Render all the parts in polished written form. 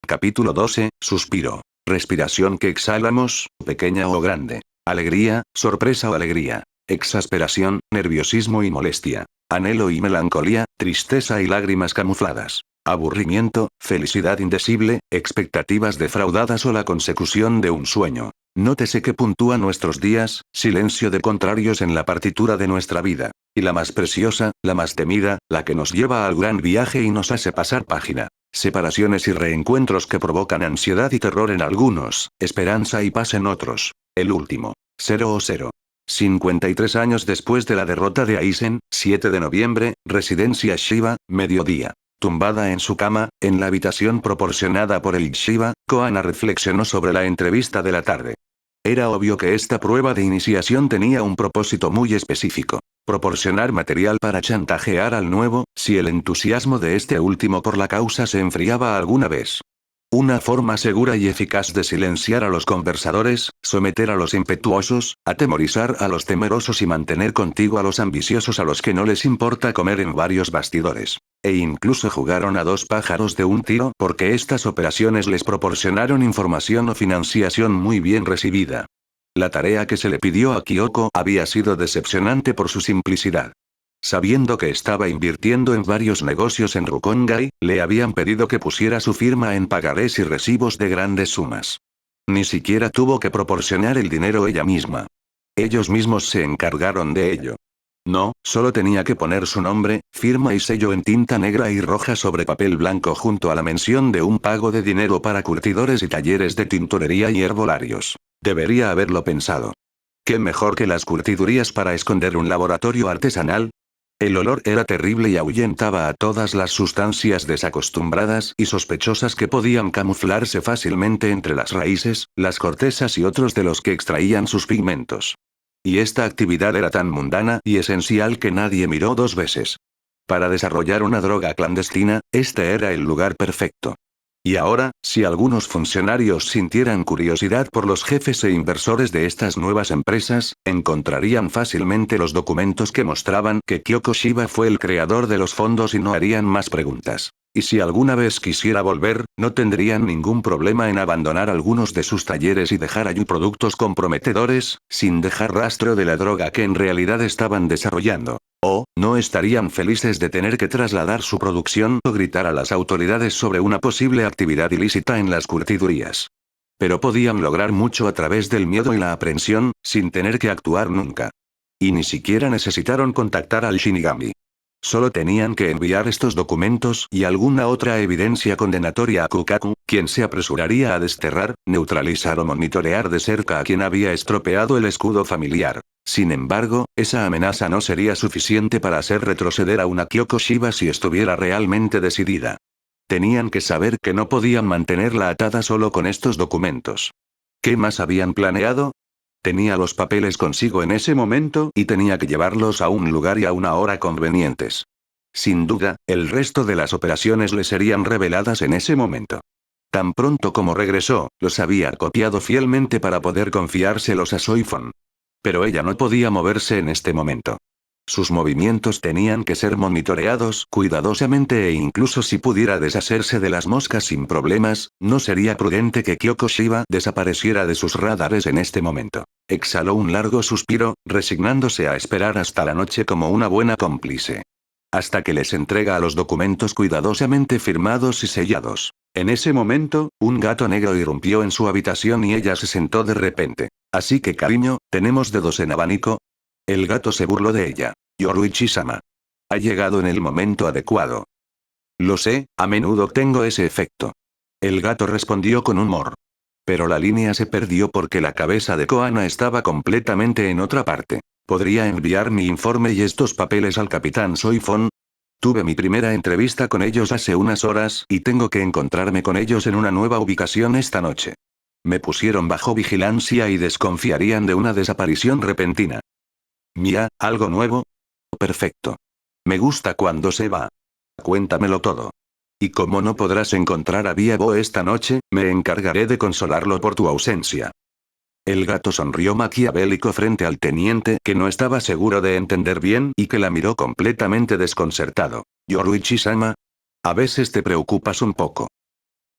Capítulo 12, suspiro. Respiración que exhalamos, pequeña o grande. Alegría, sorpresa o alegría. Exasperación, nerviosismo y molestia. Anhelo y melancolía, tristeza y lágrimas camufladas. Aburrimiento, felicidad indecible, expectativas defraudadas o la consecución de un sueño. Nótese que puntúa nuestros días, silencio de contrarios en la partitura de nuestra vida. Y la más preciosa, la más temida, la que nos lleva al gran viaje y nos hace pasar página. Separaciones y reencuentros que provocan ansiedad y terror en algunos, esperanza y paz en otros. El último. 0 o 0. 53 años después de la derrota de Aizen, 7 de noviembre, residencia Shiba, mediodía. Tumbada en su cama, en la habitación proporcionada por el Shiba, Koana reflexionó sobre la entrevista de la tarde. Era obvio que esta prueba de iniciación tenía un propósito muy específico. Proporcionar material para chantajear al nuevo, si el entusiasmo de este último por la causa se enfriaba alguna vez. Una forma segura y eficaz de silenciar a los conversadores, someter a los impetuosos, atemorizar a los temerosos y mantener contigo a los ambiciosos a los que no les importa comer en varios bastidores. E incluso jugaron a dos pájaros de un tiro porque estas operaciones les proporcionaron información o financiación muy bien recibida. La tarea que se le pidió a Kyoko había sido decepcionante por su simplicidad. Sabiendo que estaba invirtiendo en varios negocios en Rukongai, le habían pedido que pusiera su firma en pagarés y recibos de grandes sumas. Ni siquiera tuvo que proporcionar el dinero ella misma. Ellos mismos se encargaron de ello. No, solo tenía que poner su nombre, firma y sello en tinta negra y roja sobre papel blanco junto a la mención de un pago de dinero para curtidores y talleres de tintorería y herbolarios. Debería haberlo pensado. ¿Qué mejor que las curtidurías para esconder un laboratorio artesanal? El olor era terrible y ahuyentaba a todas las sustancias desacostumbradas y sospechosas que podían camuflarse fácilmente entre las raíces, las cortezas y otros de los que extraían sus pigmentos. Y esta actividad era tan mundana y esencial que nadie miró dos veces. Para desarrollar una droga clandestina, este era el lugar perfecto. Y ahora, si algunos funcionarios sintieran curiosidad por los jefes e inversores de estas nuevas empresas, encontrarían fácilmente los documentos que mostraban que Kyoko Shiba fue el creador de los fondos y no harían más preguntas. Y si alguna vez quisiera volver, no tendrían ningún problema en abandonar algunos de sus talleres y dejar allí productos comprometedores, sin dejar rastro de la droga que en realidad estaban desarrollando. O, no estarían felices de tener que trasladar su producción o gritar a las autoridades sobre una posible actividad ilícita en las curtidurías. Pero podían lograr mucho a través del miedo y la aprensión, sin tener que actuar nunca. Y ni siquiera necesitaron contactar al Shinigami. Solo tenían que enviar estos documentos y alguna otra evidencia condenatoria a Kukaku, quien se apresuraría a desterrar, neutralizar o monitorear de cerca a quien había estropeado el escudo familiar. Sin embargo, esa amenaza no sería suficiente para hacer retroceder a una Kyoko Shiba si estuviera realmente decidida. Tenían que saber que no podían mantenerla atada solo con estos documentos. ¿Qué más habían planeado? Tenía los papeles consigo en ese momento y tenía que llevarlos a un lugar y a una hora convenientes. Sin duda, el resto de las operaciones le serían reveladas en ese momento. Tan pronto como regresó, los había copiado fielmente para poder confiárselos a Soifon. Pero ella no podía moverse en este momento. Sus movimientos tenían que ser monitoreados cuidadosamente e incluso si pudiera deshacerse de las moscas sin problemas, no sería prudente que Kyoko Shiba desapareciera de sus radares en este momento. Exhaló un largo suspiro, resignándose a esperar hasta la noche como una buena cómplice. Hasta que les entrega a los documentos cuidadosamente firmados y sellados. En ese momento, un gato negro irrumpió en su habitación y ella se sentó de repente. Así que cariño, ¿tenemos dedos en abanico? El gato se burló de ella. Yoruichi-sama. Ha llegado en el momento adecuado. Lo sé, a menudo tengo ese efecto. El gato respondió con humor. Pero la línea se perdió porque la cabeza de Koana estaba completamente en otra parte. ¿Podría enviar mi informe y estos papeles al capitán Soifon? Tuve mi primera entrevista con ellos hace unas horas y tengo que encontrarme con ellos en una nueva ubicación esta noche. Me pusieron bajo vigilancia y desconfiarían de una desaparición repentina. Mira, ¿algo nuevo? Perfecto. Me gusta cuando se va. Cuéntamelo todo. Y como no podrás encontrar a Biebo esta noche, me encargaré de consolarlo por tu ausencia. El gato sonrió maquiavélico frente al teniente que no estaba seguro de entender bien y que la miró completamente desconcertado. Yoruichi-sama. A veces te preocupas un poco.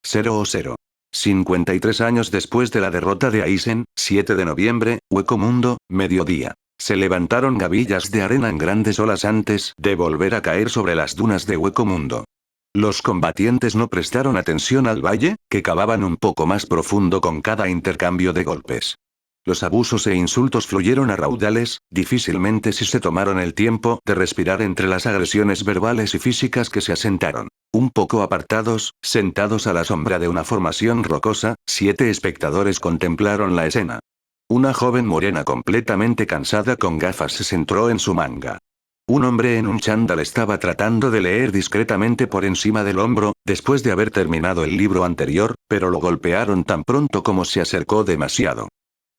00. 53 años después de la derrota de Aizen, 7 de noviembre, Hueco Mundo, mediodía. Se levantaron gavillas de arena en grandes olas antes de volver a caer sobre las dunas de Hueco Mundo. Los combatientes no prestaron atención al valle, que cavaban un poco más profundo con cada intercambio de golpes. Los abusos e insultos fluyeron a raudales, difícilmente si se tomaron el tiempo de respirar entre las agresiones verbales y físicas que se asentaron. Un poco apartados, sentados a la sombra de una formación rocosa, 7 espectadores contemplaron la escena. Una joven morena completamente cansada con gafas se centró en su manga. Un hombre en un chándal estaba tratando de leer discretamente por encima del hombro, después de haber terminado el libro anterior, pero lo golpearon tan pronto como se acercó demasiado.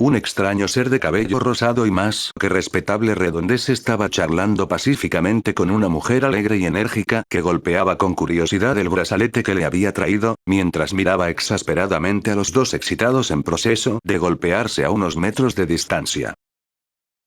Un extraño ser de cabello rosado y más que respetable redondez estaba charlando pacíficamente con una mujer alegre y enérgica que golpeaba con curiosidad el brazalete que le había traído, mientras miraba exasperadamente a los dos excitados en proceso de golpearse a unos metros de distancia.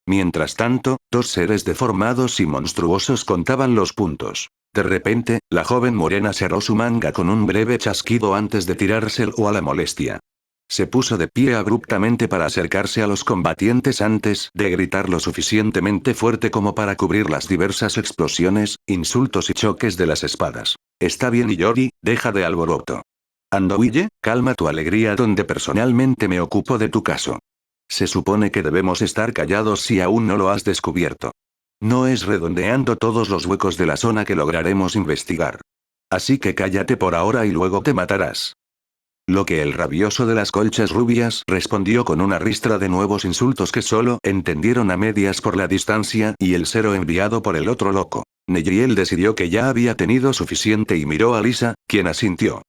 Mientras tanto, 2 seres deformados y monstruosos contaban los puntos. De repente, la joven morena cerró su manga con un breve chasquido antes de tirárselo a la molestia. Se puso de pie abruptamente para acercarse a los combatientes antes de gritar lo suficientemente fuerte como para cubrir las diversas explosiones, insultos y choques de las espadas. Está bien, Iyori, deja de alboroto. Andouille, calma tu alegría donde personalmente me ocupo de tu caso. Se supone que debemos estar callados si aún no lo has descubierto. No es redondeando todos los huecos de la zona que lograremos investigar. Así que cállate por ahora y luego te matarás. Lo que el rabioso de las colchas rubias respondió con una ristra de nuevos insultos que solo entendieron a medias por la distancia y el cero enviado por el otro loco. Neyriel decidió que ya había tenido suficiente y miró a Lisa, quien asintió.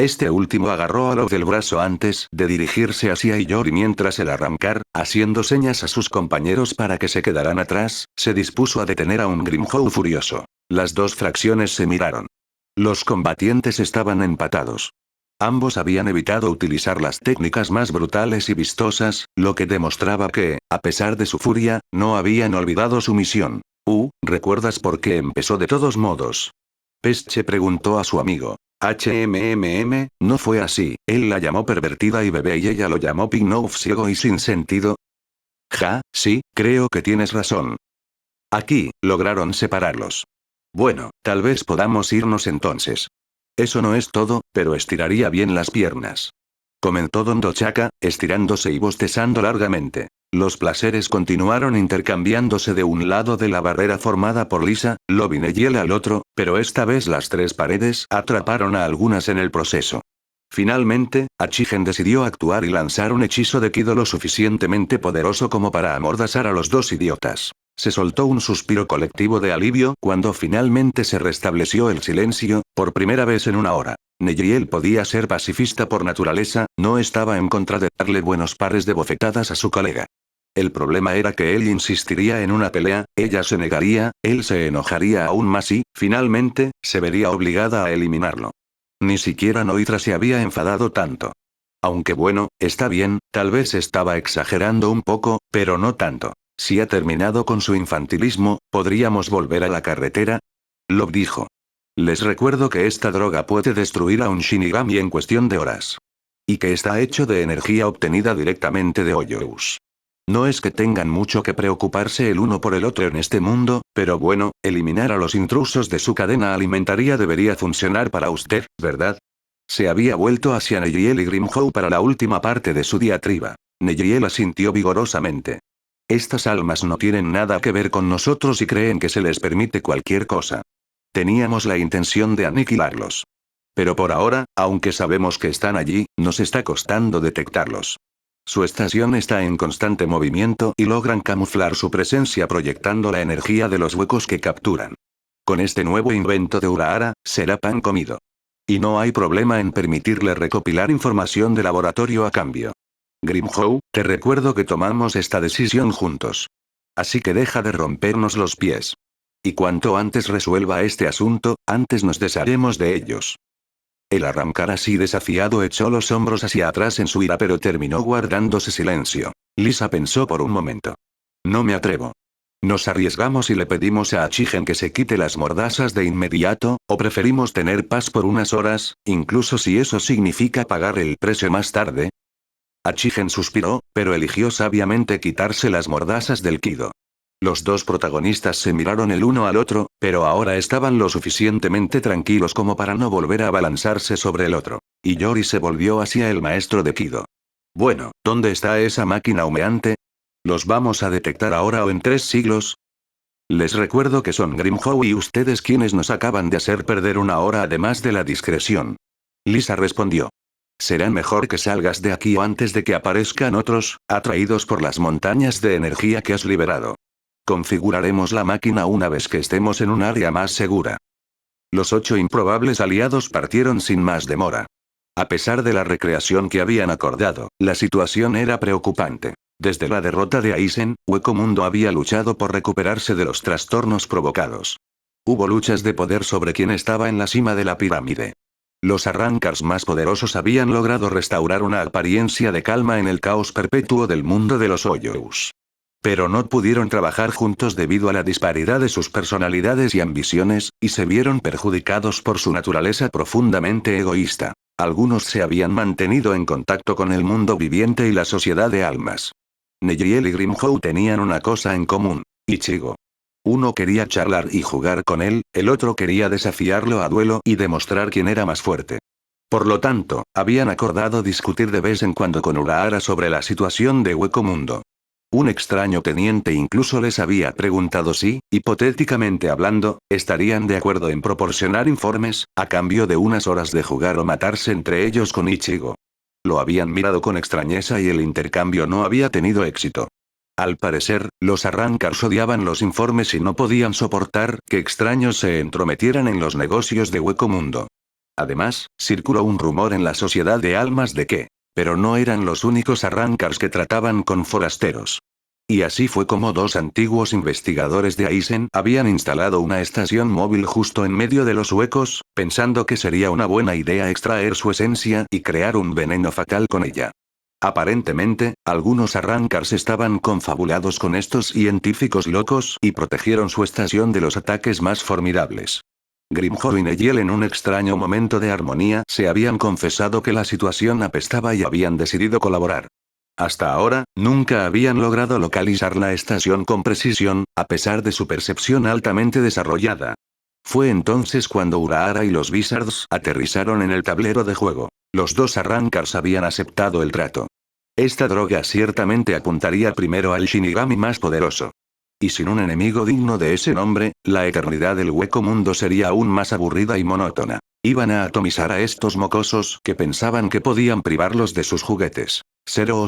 Este último agarró a Love del brazo antes de dirigirse hacia Iyori mientras el arrancar, haciendo señas a sus compañeros para que se quedaran atrás, se dispuso a detener a un Grimhow furioso. Las dos fracciones se miraron. Los combatientes estaban empatados. Ambos habían evitado utilizar las técnicas más brutales y vistosas, lo que demostraba que, a pesar de su furia, no habían olvidado su misión. ¿Recuerdas por qué empezó de todos modos? Pesche preguntó a su amigo. No fue así, él la llamó pervertida y bebé y ella lo llamó Pignouf ciego y sin sentido. Sí, creo que tienes razón. Aquí, lograron separarlos. Bueno, tal vez podamos irnos entonces. Eso no es todo, pero estiraría bien las piernas. Comentó Don Dochaka, estirándose y bostezando largamente. Los placeres continuaron intercambiándose de un lado de la barrera formada por Lisa, Lobin y Yel al otro, pero esta vez las 3 paredes atraparon a algunas en el proceso. Finalmente, Achigen decidió actuar y lanzar un hechizo de Kido lo suficientemente poderoso como para amordazar a los 2 idiotas. Se soltó un suspiro colectivo de alivio cuando finalmente se restableció el silencio, por primera vez en una hora. Neyriel podía ser pacifista por naturaleza, no estaba en contra de darle buenos pares de bofetadas a su colega. El problema era que él insistiría en una pelea, ella se negaría, él se enojaría aún más y, finalmente, se vería obligada a eliminarlo. Ni siquiera Noitra se había enfadado tanto. Aunque bueno, está bien, tal vez estaba exagerando un poco, pero no tanto. Si ha terminado con su infantilismo, ¿podríamos volver a la carretera? Love dijo. Les recuerdo que esta droga puede destruir a un Shinigami en cuestión de horas. Y que está hecho de energía obtenida directamente de Hoyos. No es que tengan mucho que preocuparse el uno por el otro en este mundo, pero bueno, eliminar a los intrusos de su cadena alimentaria debería funcionar para usted, ¿verdad? Se había vuelto hacia Neyriel y Grimhow para la última parte de su diatriba. Neyriel asintió vigorosamente. Estas almas no tienen nada que ver con nosotros y creen que se les permite cualquier cosa. Teníamos la intención de aniquilarlos. Pero por ahora, aunque sabemos que están allí, nos está costando detectarlos. Su estación está en constante movimiento y logran camuflar su presencia proyectando la energía de los huecos que capturan. Con este nuevo invento de Urahara, será pan comido. Y no hay problema en permitirle recopilar información de laboratorio a cambio. Grimhow, te recuerdo que tomamos esta decisión juntos. Así que deja de rompernos los pies. Y cuanto antes resuelva este asunto, antes nos desharemos de ellos. El arrancar así desafiado echó los hombros hacia atrás en su ira pero terminó guardándose silencio. Lisa pensó por un momento. No me atrevo. ¿Nos arriesgamos y le pedimos a Achigen que se quite las mordazas de inmediato, o preferimos tener paz por unas horas, incluso si eso significa pagar el precio más tarde? Achigen suspiró, pero eligió sabiamente quitarse las mordazas del Kido. Los dos protagonistas se miraron el uno al otro, pero ahora estaban lo suficientemente tranquilos como para no volver a abalanzarse sobre el otro. Y Yori se volvió hacia el maestro de Kido. Bueno, ¿dónde está esa máquina humeante? ¿Los vamos a detectar ahora o en 3 siglos? Les recuerdo que son Grimhow y ustedes quienes nos acaban de hacer perder una hora además de la discreción. Lisa respondió. Será mejor que salgas de aquí antes de que aparezcan otros, atraídos por las montañas de energía que has liberado. Configuraremos la máquina una vez que estemos en un área más segura. Los 8 improbables aliados partieron sin más demora. A pesar de la recreación que habían acordado, la situación era preocupante. Desde la derrota de Aizen, Hueco Mundo había luchado por recuperarse de los trastornos provocados. Hubo luchas de poder sobre quién estaba en la cima de la pirámide. Los arrancars más poderosos habían logrado restaurar una apariencia de calma en el caos perpetuo del mundo de los Hoyos. Pero no pudieron trabajar juntos debido a la disparidad de sus personalidades y ambiciones, y se vieron perjudicados por su naturaleza profundamente egoísta. Algunos se habían mantenido en contacto con el mundo viviente y la sociedad de almas. Nejiel y Grimhow tenían una cosa en común: Ichigo. Uno quería charlar y jugar con él, el otro quería desafiarlo a duelo y demostrar quién era más fuerte. Por lo tanto, habían acordado discutir de vez en cuando con Urahara sobre la situación de Hueco Mundo. Un extraño teniente incluso les había preguntado si, hipotéticamente hablando, estarían de acuerdo en proporcionar informes, a cambio de unas horas de jugar o matarse entre ellos con Ichigo. Lo habían mirado con extrañeza y el intercambio no había tenido éxito. Al parecer, los arrancars odiaban los informes y no podían soportar que extraños se entrometieran en los negocios de Hueco Mundo. Además, circuló un rumor en la sociedad de almas de que, pero no eran los únicos arrancars que trataban con forasteros. Y así fue como 2 antiguos investigadores de Aizen habían instalado una estación móvil justo en medio de los huecos, pensando que sería una buena idea extraer su esencia y crear un veneno fatal con ella. Aparentemente, algunos arrancars estaban confabulados con estos científicos locos y protegieron su estación de los ataques más formidables. Grimhow y Nejiel en un extraño momento de armonía se habían confesado que la situación apestaba y habían decidido colaborar. Hasta ahora, nunca habían logrado localizar la estación con precisión, a pesar de su percepción altamente desarrollada. Fue entonces cuando Urahara y los Wizards aterrizaron en el tablero de juego. Los 2 arrancars habían aceptado el trato. Esta droga ciertamente apuntaría primero al Shinigami más poderoso. Y sin un enemigo digno de ese nombre, la eternidad del Hueco Mundo sería aún más aburrida y monótona. Iban a atomizar a estos mocosos que pensaban que podían privarlos de sus juguetes. 0.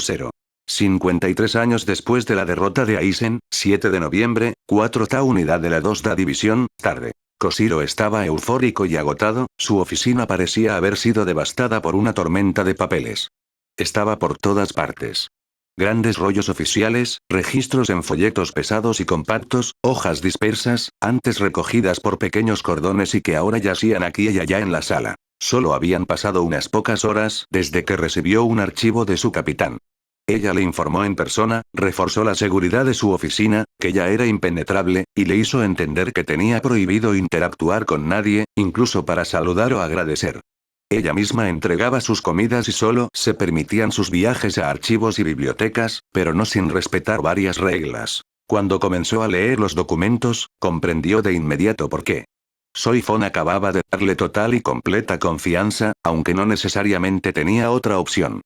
53 años después de la derrota de Aizen, 7 de noviembre, 4ª unidad de la 2ª división, tarde. Koshiro estaba eufórico y agotado, su oficina parecía haber sido devastada por una tormenta de papeles. Estaba por todas partes. Grandes rollos oficiales, registros en folletos pesados y compactos, hojas dispersas, antes recogidas por pequeños cordones y que ahora yacían aquí y allá en la sala. Solo habían pasado unas pocas horas desde que recibió un archivo de su capitán. Ella le informó en persona, reforzó la seguridad de su oficina, que ya era impenetrable, y le hizo entender que tenía prohibido interactuar con nadie, incluso para saludar o agradecer. Ella misma entregaba sus comidas y solo se permitían sus viajes a archivos y bibliotecas, pero no sin respetar varias reglas. Cuando comenzó a leer los documentos, comprendió de inmediato por qué. Soifon acababa de darle total y completa confianza, aunque no necesariamente tenía otra opción.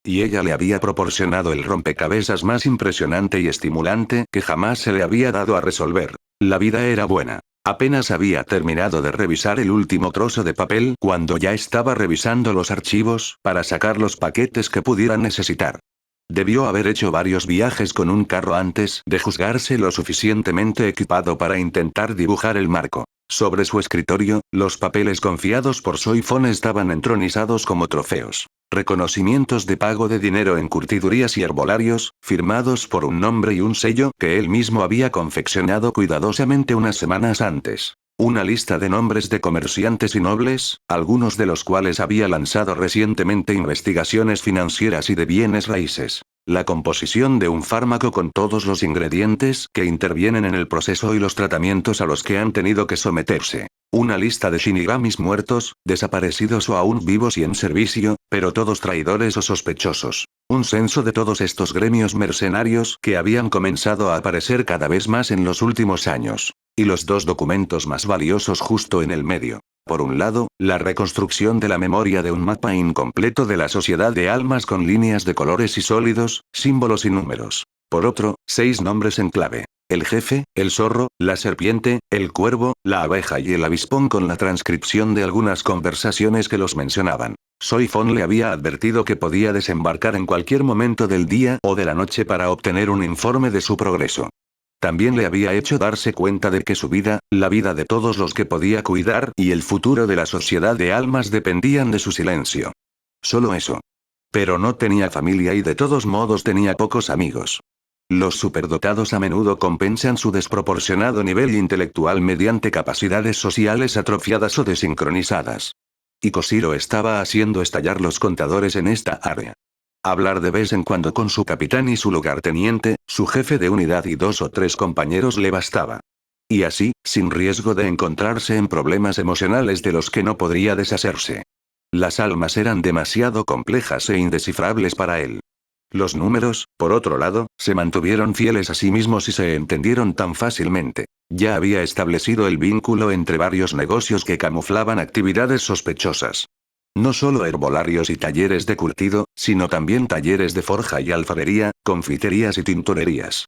Y ella le había proporcionado el rompecabezas más impresionante y estimulante que jamás se le había dado a resolver. La vida era buena. Apenas había terminado de revisar el último trozo de papel cuando ya estaba revisando los archivos para sacar los paquetes que pudieran necesitar. Debió haber hecho varios viajes con un carro antes de juzgarse lo suficientemente equipado para intentar dibujar el marco. Sobre su escritorio, los papeles confiados por Soifon estaban entronizados como trofeos. Reconocimientos de pago de dinero en curtidurías y herbolarios, firmados por un nombre y un sello que él mismo había confeccionado cuidadosamente unas semanas antes. Una lista de nombres de comerciantes y nobles, algunos de los cuales había lanzado recientemente investigaciones financieras y de bienes raíces. La composición de un fármaco con todos los ingredientes que intervienen en el proceso y los tratamientos a los que han tenido que someterse. Una lista de shinigamis muertos, desaparecidos o aún vivos y en servicio, pero todos traidores o sospechosos. Un censo de todos estos gremios mercenarios que habían comenzado a aparecer cada vez más en los últimos años. Y los dos documentos más valiosos justo en el medio. Por un lado, la reconstrucción de la memoria de un mapa incompleto de la sociedad de almas con líneas de colores y sólidos, símbolos y números. Por otro, 6 nombres en clave. El jefe, el zorro, la serpiente, el cuervo, la abeja y el avispón con la transcripción de algunas conversaciones que los mencionaban. Soy Fon le había advertido que podía desembarcar en cualquier momento del día o de la noche para obtener un informe de su progreso. También le había hecho darse cuenta de que su vida, la vida de todos los que podía cuidar y el futuro de la sociedad de almas dependían de su silencio. Solo eso. Pero no tenía familia y de todos modos tenía pocos amigos. Los superdotados a menudo compensan su desproporcionado nivel intelectual mediante capacidades sociales atrofiadas o desincronizadas. Y Koshiro estaba haciendo estallar los contadores en esta área. Hablar de vez en cuando con su capitán y su lugarteniente, su jefe de unidad y 2 o 3 compañeros le bastaba. Y así, sin riesgo de encontrarse en problemas emocionales de los que no podría deshacerse. Las almas eran demasiado complejas e indescifrables para él. Los números, por otro lado, se mantuvieron fieles a sí mismos y se entendieron tan fácilmente. Ya había establecido el vínculo entre varios negocios que camuflaban actividades sospechosas. No solo herbolarios y talleres de curtido, sino también talleres de forja y alfarería, confiterías y tintorerías.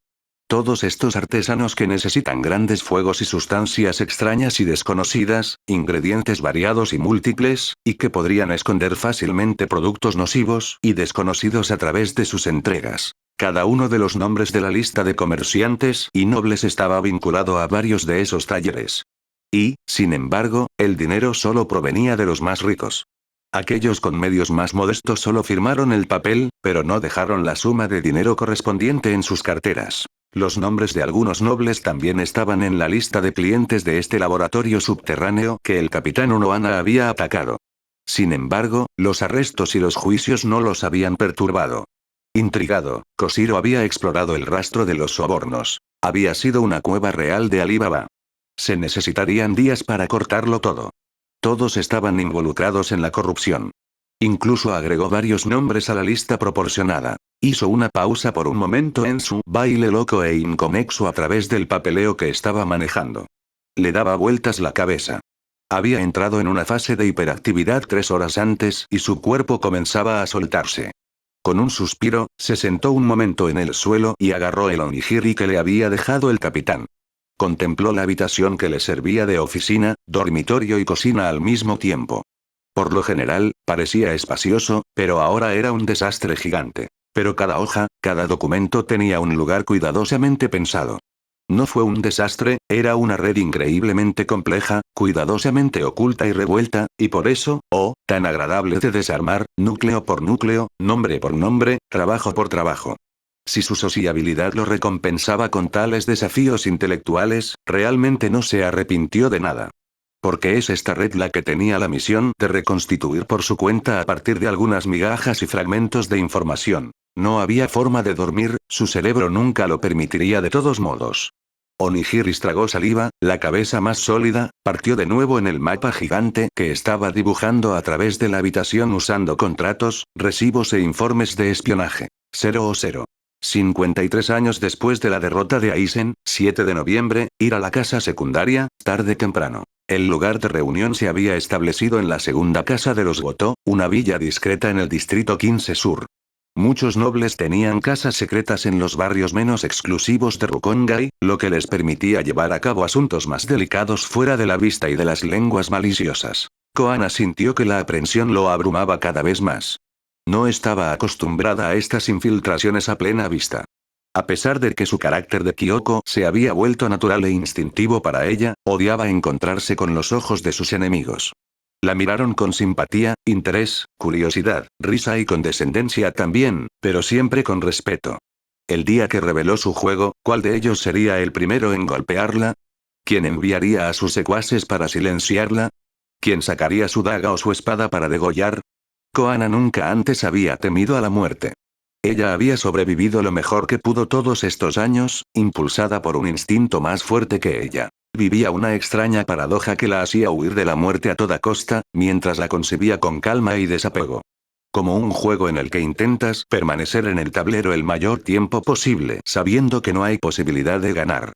Todos estos artesanos que necesitan grandes fuegos y sustancias extrañas y desconocidas, ingredientes variados y múltiples, y que podrían esconder fácilmente productos nocivos y desconocidos a través de sus entregas. Cada uno de los nombres de la lista de comerciantes y nobles estaba vinculado a varios de esos talleres. Y, sin embargo, el dinero solo provenía de los más ricos. Aquellos con medios más modestos solo firmaron el papel, pero no dejaron la suma de dinero correspondiente en sus carteras. Los nombres de algunos nobles también estaban en la lista de clientes de este laboratorio subterráneo que el capitán Unohana había atacado. Sin embargo, los arrestos y los juicios no los habían perturbado. Intrigado, Koshiro había explorado el rastro de los sobornos. Había sido una cueva real de Alibaba. Se necesitarían días para cortarlo todo. Todos estaban involucrados en la corrupción. Incluso agregó varios nombres a la lista proporcionada. Hizo una pausa por un momento en su baile loco e inconexo a través del papeleo que estaba manejando. Le daba vueltas la cabeza. Había entrado en una fase de hiperactividad 3 horas antes y su cuerpo comenzaba a soltarse. Con un suspiro, se sentó un momento en el suelo y agarró el onigiri que le había dejado el capitán. Contempló la habitación que le servía de oficina, dormitorio y cocina al mismo tiempo. Por lo general, parecía espacioso, pero ahora era un desastre gigante. Pero cada hoja, cada documento tenía un lugar cuidadosamente pensado. No fue un desastre, era una red increíblemente compleja, cuidadosamente oculta y revuelta, y por eso, tan agradable de desarmar, núcleo por núcleo, nombre por nombre, trabajo por trabajo. Si su sociabilidad lo recompensaba con tales desafíos intelectuales, realmente no se arrepintió de nada. Porque es esta red la que tenía la misión de reconstituir por su cuenta a partir de algunas migajas y fragmentos de información. No había forma de dormir, su cerebro nunca lo permitiría de todos modos. Onigiri tragó saliva, la cabeza más sólida, partió de nuevo en el mapa gigante que estaba dibujando a través de la habitación usando contratos, recibos e informes de espionaje. 0 53 años después de la derrota de Aizen, 7 de noviembre, ir a la casa secundaria, tarde temprano. El lugar de reunión se había establecido en la segunda casa de los Goto, una villa discreta en el distrito 15 Sur. Muchos nobles tenían casas secretas en los barrios menos exclusivos de Rukongai, lo que les permitía llevar a cabo asuntos más delicados fuera de la vista y de las lenguas maliciosas. Koana sintió que la aprensión lo abrumaba cada vez más. No estaba acostumbrada a estas infiltraciones a plena vista. A pesar de que su carácter de Kyoko se había vuelto natural e instintivo para ella, odiaba encontrarse con los ojos de sus enemigos. La miraron con simpatía, interés, curiosidad, risa y condescendencia también, pero siempre con respeto. El día que reveló su juego, ¿cuál de ellos sería el primero en golpearla? ¿Quién enviaría a sus secuaces para silenciarla? ¿Quién sacaría su daga o su espada para degollar? Koana nunca antes había temido a la muerte. Ella había sobrevivido lo mejor que pudo todos estos años, impulsada por un instinto más fuerte que ella. Vivía una extraña paradoja que la hacía huir de la muerte a toda costa, mientras la concebía con calma y desapego. Como un juego en el que intentas permanecer en el tablero el mayor tiempo posible, sabiendo que no hay posibilidad de ganar.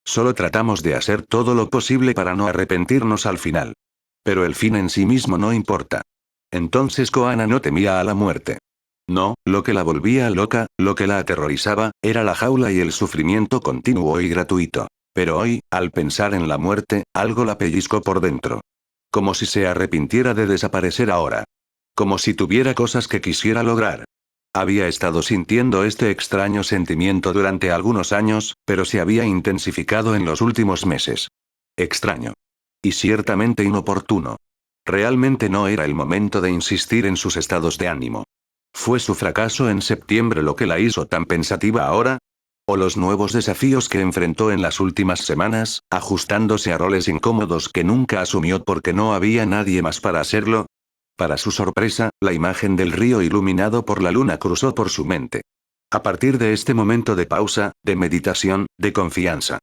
Solo tratamos de hacer todo lo posible para no arrepentirnos al final. Pero el fin en sí mismo no importa. Entonces Koana no temía a la muerte. No, lo que la volvía loca, lo que la aterrorizaba, era la jaula y el sufrimiento continuo y gratuito. Pero hoy, al pensar en la muerte, algo la pellizcó por dentro. Como si se arrepintiera de desaparecer ahora. Como si tuviera cosas que quisiera lograr. Había estado sintiendo este extraño sentimiento durante algunos años, pero se había intensificado en los últimos meses. Extraño. Y ciertamente inoportuno. Realmente no era el momento de insistir en sus estados de ánimo. ¿Fue su fracaso en septiembre lo que la hizo tan pensativa ahora? ¿O los nuevos desafíos que enfrentó en las últimas semanas, ajustándose a roles incómodos que nunca asumió porque no había nadie más para hacerlo? Para su sorpresa, la imagen del río iluminado por la luna cruzó por su mente. A partir de este momento de pausa, de meditación, de confianza.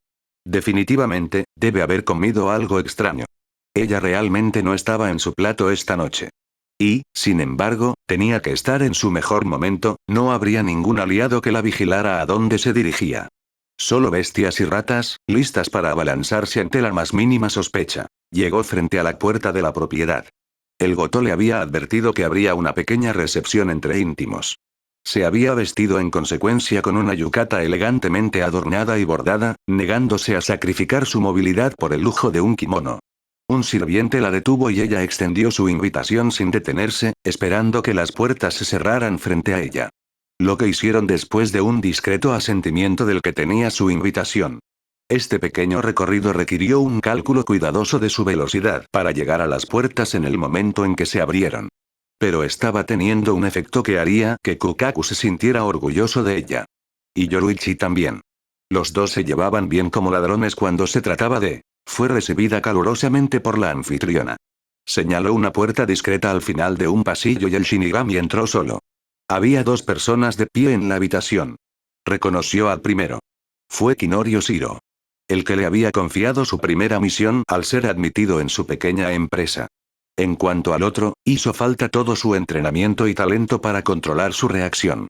Definitivamente, debe haber comido algo extraño. Ella realmente no estaba en su plato esta noche. Y, sin embargo, tenía que estar en su mejor momento, no habría ningún aliado que la vigilara a dónde se dirigía. Solo bestias y ratas, listas para abalanzarse ante la más mínima sospecha. Llegó frente a la puerta de la propiedad. El Goto le había advertido que habría una pequeña recepción entre íntimos. Se había vestido en consecuencia con una yukata elegantemente adornada y bordada, negándose a sacrificar su movilidad por el lujo de un kimono. Un sirviente la detuvo y ella extendió su invitación sin detenerse, esperando que las puertas se cerraran frente a ella. Lo que hicieron después de un discreto asentimiento del que tenía su invitación. Este pequeño recorrido requirió un cálculo cuidadoso de su velocidad para llegar a las puertas en el momento en que se abrieron. Pero estaba teniendo un efecto que haría que Kukaku se sintiera orgulloso de ella. Y Yoruichi también. Los dos se llevaban bien como ladrones cuando se trataba de... Fue recibida calurosamente por la anfitriona. Señaló una puerta discreta al final de un pasillo y el Shinigami entró solo. Había dos personas de pie en la habitación. Reconoció al primero. Fue Kinorio Shiro. El que le había confiado su primera misión al ser admitido en su pequeña empresa. En cuanto al otro, hizo falta todo su entrenamiento y talento para controlar su reacción.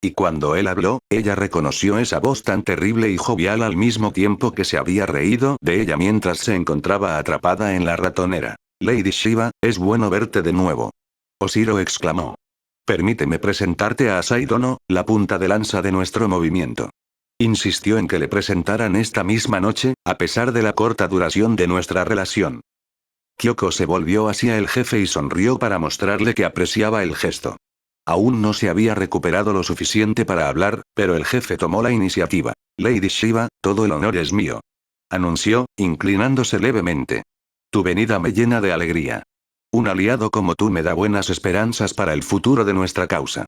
Y cuando él habló, ella reconoció esa voz tan terrible y jovial al mismo tiempo que se había reído de ella mientras se encontraba atrapada en la ratonera. Lady Shiva, es bueno verte de nuevo. Oshiro exclamó. Permíteme presentarte a Asai-dono, la punta de lanza de nuestro movimiento. Insistió en que le presentaran esta misma noche, a pesar de la corta duración de nuestra relación. Kyoko se volvió hacia el jefe y sonrió para mostrarle que apreciaba el gesto. Aún no se había recuperado lo suficiente para hablar, pero el jefe tomó la iniciativa. Lady Shiva, todo el honor es mío. Anunció, inclinándose levemente. Tu venida me llena de alegría. Un aliado como tú me da buenas esperanzas para el futuro de nuestra causa.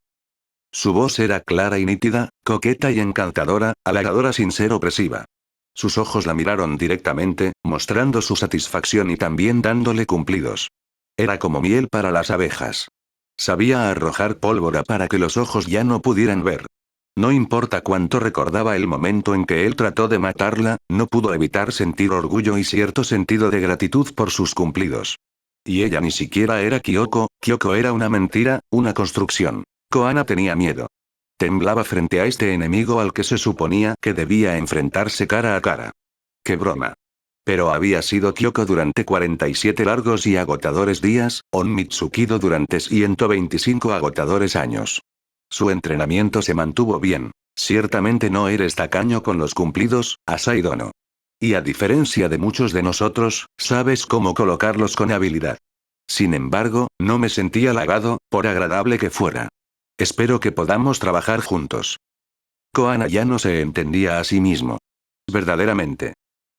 Su voz era clara y nítida, coqueta y encantadora, halagadora sin ser opresiva. Sus ojos la miraron directamente, mostrando su satisfacción y también dándole cumplidos. Era como miel para las abejas. Sabía arrojar pólvora para que los ojos ya no pudieran ver. No importa cuánto recordaba el momento en que él trató de matarla, no pudo evitar sentir orgullo y cierto sentido de gratitud por sus cumplidos. Y ella ni siquiera era Kyoko era una mentira, una construcción. Koana tenía miedo. Temblaba frente a este enemigo al que se suponía que debía enfrentarse cara a cara. ¡Qué broma! Pero había sido Kyoko durante 47 largos y agotadores días, On Mitsukido durante 125 agotadores años. Su entrenamiento se mantuvo bien. Ciertamente no eres tacaño con los cumplidos, Asai-dono. Y a diferencia de muchos de nosotros, sabes cómo colocarlos con habilidad. Sin embargo, no me sentí halagado, por agradable que fuera. Espero que podamos trabajar juntos. Koana ya no se entendía a sí mismo. Verdaderamente.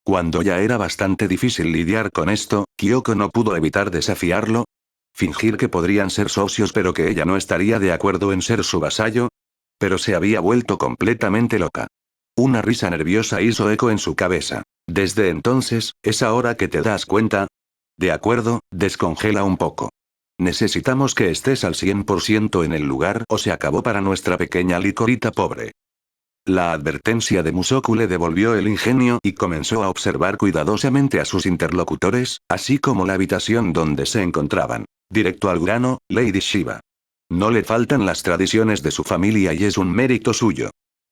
Cuando ya era bastante difícil lidiar con esto, Kyoko no pudo evitar desafiarlo. Fingir que podrían ser socios pero que ella no estaría de acuerdo en ser su vasallo. Pero se había vuelto completamente loca. Una risa nerviosa hizo eco en su cabeza. Desde entonces, ¿es ahora que te das cuenta? De acuerdo, descongela un poco. Necesitamos que estés al 100% en el lugar o se acabó para nuestra pequeña licorita pobre. La advertencia de Musoku le devolvió el ingenio y comenzó a observar cuidadosamente a sus interlocutores, así como la habitación donde se encontraban. Directo al grano, Lady Shiva. No le faltan las tradiciones de su familia y es un mérito suyo.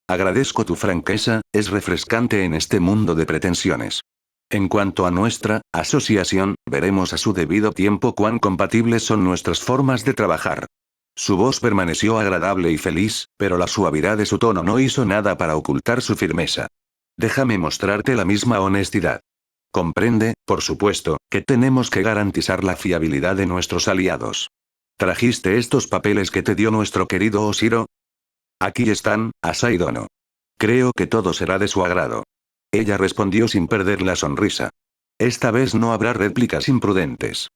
Agradezco tu franqueza, es refrescante en este mundo de pretensiones. En cuanto a nuestra asociación, veremos a su debido tiempo cuán compatibles son nuestras formas de trabajar. Su voz permaneció agradable y feliz, pero la suavidad de su tono no hizo nada para ocultar su firmeza. Déjame mostrarte la misma honestidad. Comprende, por supuesto, que tenemos que garantizar la fiabilidad de nuestros aliados. ¿Trajiste estos papeles que te dio nuestro querido Oshiro? Aquí están, Asai Dono. Creo que todo será de su agrado. Ella respondió sin perder la sonrisa. Esta vez no habrá réplicas imprudentes.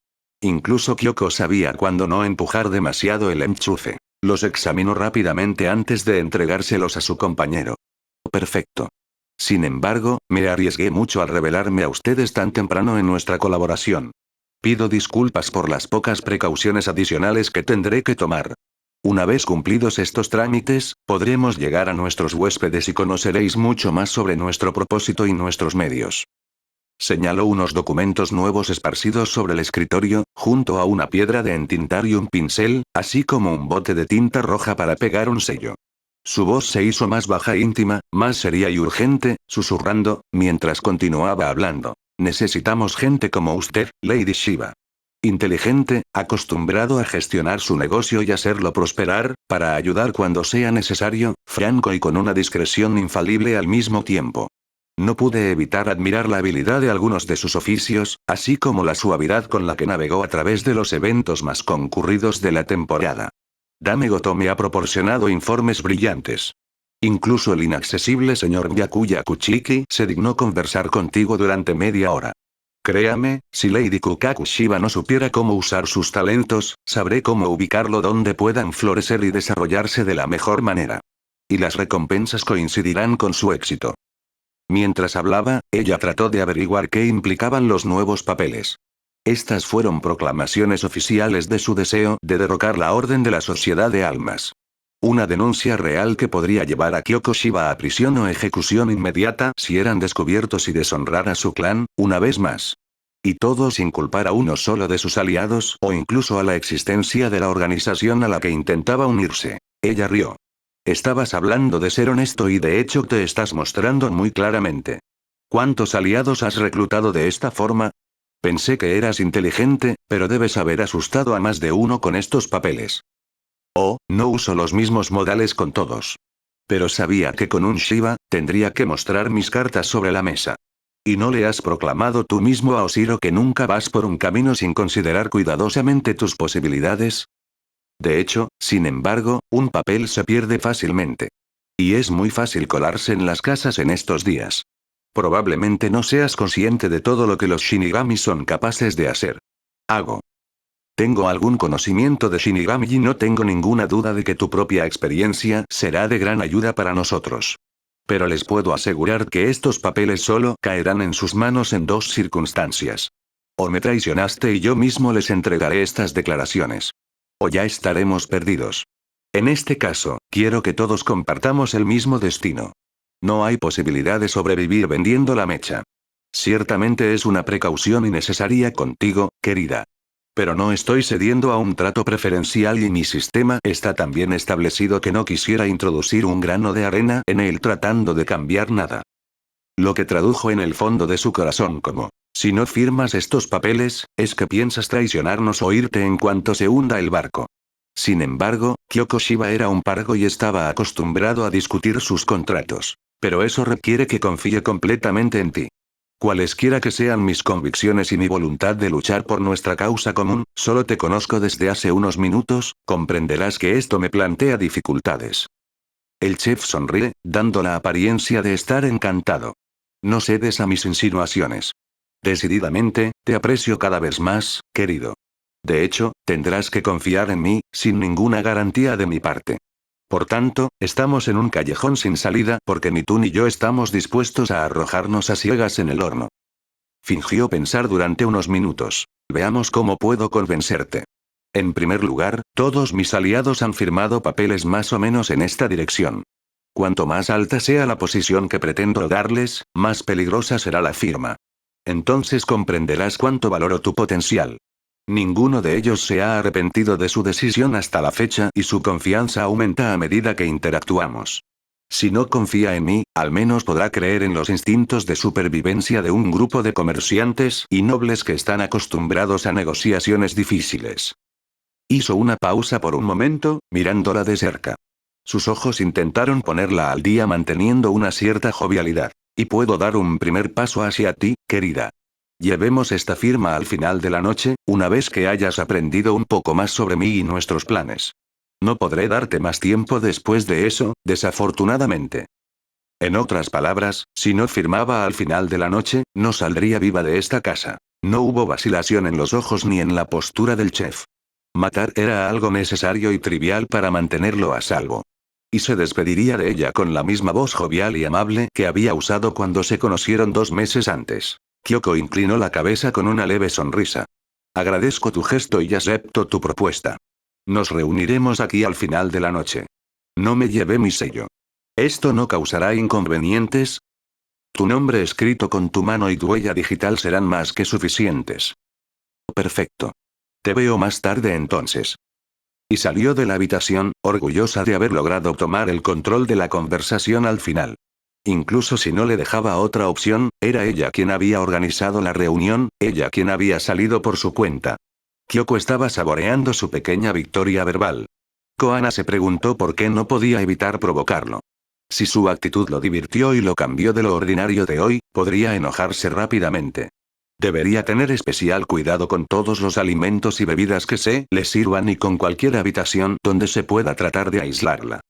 Incluso Kyoko sabía cuándo no empujar demasiado el enchufe. Los examinó rápidamente antes de entregárselos a su compañero. Perfecto. Sin embargo, me arriesgué mucho al revelarme a ustedes tan temprano en nuestra colaboración. Pido disculpas por las pocas precauciones adicionales que tendré que tomar. Una vez cumplidos estos trámites, podremos llegar a nuestros huéspedes y conoceréis mucho más sobre nuestro propósito y nuestros medios. Señaló unos documentos nuevos esparcidos sobre el escritorio, junto a una piedra de entintar y un pincel, así como un bote de tinta roja para pegar un sello. Su voz se hizo más baja e íntima, más seria y urgente, susurrando, mientras continuaba hablando. Necesitamos gente como usted, Lady Shiva. Inteligente, acostumbrado a gestionar su negocio y hacerlo prosperar, para ayudar cuando sea necesario, franco y con una discreción infalible al mismo tiempo. No pude evitar admirar la habilidad de algunos de sus oficios, así como la suavidad con la que navegó a través de los eventos más concurridos de la temporada. Dame Goto me ha proporcionado informes brillantes. Incluso el inaccesible señor Byakuya Kuchiki se dignó conversar contigo durante media hora. Créame, si Lady Kukaku Shiba no supiera cómo usar sus talentos, sabré cómo ubicarlo donde puedan florecer y desarrollarse de la mejor manera. Y las recompensas coincidirán con su éxito. Mientras hablaba, ella trató de averiguar qué implicaban los nuevos papeles. Estas fueron proclamaciones oficiales de su deseo de derrocar la Orden de la Sociedad de Almas. Una denuncia real que podría llevar a Kyoko Shiba a prisión o ejecución inmediata si eran descubiertos y deshonrar a su clan, una vez más. Y todo sin culpar a uno solo de sus aliados o incluso a la existencia de la organización a la que intentaba unirse. Ella rió. Estabas hablando de ser honesto y de hecho te estás mostrando muy claramente. ¿Cuántos aliados has reclutado de esta forma? Pensé que eras inteligente, pero debes haber asustado a más de uno con estos papeles. Oh, no uso los mismos modales con todos. Pero sabía que con un Shiva, tendría que mostrar mis cartas sobre la mesa. ¿Y no le has proclamado tú mismo a Oshiro que nunca vas por un camino sin considerar cuidadosamente tus posibilidades? De hecho, sin embargo, un papel se pierde fácilmente. Y es muy fácil colarse en las casas en estos días. Probablemente no seas consciente de todo lo que los Shinigami son capaces de hacer. Hago. Tengo algún conocimiento de Shinigami y no tengo ninguna duda de que tu propia experiencia será de gran ayuda para nosotros. Pero les puedo asegurar que estos papeles solo caerán en sus manos en dos circunstancias. O me traicionaste y yo mismo les entregaré estas declaraciones. O ya estaremos perdidos. En este caso, quiero que todos compartamos el mismo destino. No hay posibilidad de sobrevivir vendiendo la mecha. Ciertamente es una precaución innecesaria contigo, querida. Pero no estoy cediendo a un trato preferencial y mi sistema está tan bien establecido que no quisiera introducir un grano de arena en él tratando de cambiar nada. Lo que tradujo en el fondo de su corazón como, si no firmas estos papeles, es que piensas traicionarnos o irte en cuanto se hunda el barco. Sin embargo, Kyoko Shiba era un pargo y estaba acostumbrado a discutir sus contratos. Pero eso requiere que confíe completamente en ti. Cualesquiera que sean mis convicciones y mi voluntad de luchar por nuestra causa común, solo te conozco desde hace unos minutos, comprenderás que esto me plantea dificultades. El chef sonríe, dando la apariencia de estar encantado. No cedes a mis insinuaciones. Decididamente, te aprecio cada vez más, querido. De hecho, tendrás que confiar en mí, sin ninguna garantía de mi parte. Por tanto, estamos en un callejón sin salida porque ni tú ni yo estamos dispuestos a arrojarnos a ciegas en el horno. Fingió pensar durante unos minutos. Veamos cómo puedo convencerte. En primer lugar, todos mis aliados han firmado papeles más o menos en esta dirección. Cuanto más alta sea la posición que pretendo darles, más peligrosa será la firma. Entonces comprenderás cuánto valoro tu potencial. Ninguno de ellos se ha arrepentido de su decisión hasta la fecha y su confianza aumenta a medida que interactuamos. Si no confía en mí, al menos podrá creer en los instintos de supervivencia de un grupo de comerciantes y nobles que están acostumbrados a negociaciones difíciles. Hizo una pausa por un momento, mirándola de cerca. Sus ojos intentaron ponerla al día manteniendo una cierta jovialidad. Y puedo dar un primer paso hacia ti, querida. Llevemos esta firma al final de la noche, una vez que hayas aprendido un poco más sobre mí y nuestros planes. No podré darte más tiempo después de eso, desafortunadamente. En otras palabras, si no firmaba al final de la noche, no saldría viva de esta casa. No hubo vacilación en los ojos ni en la postura del chef. Matar era algo necesario y trivial para mantenerlo a salvo. Y se despediría de ella con la misma voz jovial y amable que había usado cuando se conocieron 2 meses antes. Kyoko inclinó la cabeza con una leve sonrisa. Agradezco tu gesto y acepto tu propuesta. Nos reuniremos aquí al final de la noche. No me llevé mi sello. ¿Esto no causará inconvenientes? Tu nombre escrito con tu mano y tu huella digital serán más que suficientes. Perfecto. Te veo más tarde entonces. Y salió de la habitación, orgullosa de haber logrado tomar el control de la conversación al final. Incluso si no le dejaba otra opción, era ella quien había organizado la reunión, ella quien había salido por su cuenta. Kyoko estaba saboreando su pequeña victoria verbal. Koana se preguntó por qué no podía evitar provocarlo. Si su actitud lo divirtió y lo cambió de lo ordinario de hoy, podría enojarse rápidamente. Debería tener especial cuidado con todos los alimentos y bebidas que se le sirvan y con cualquier habitación donde se pueda tratar de aislarla.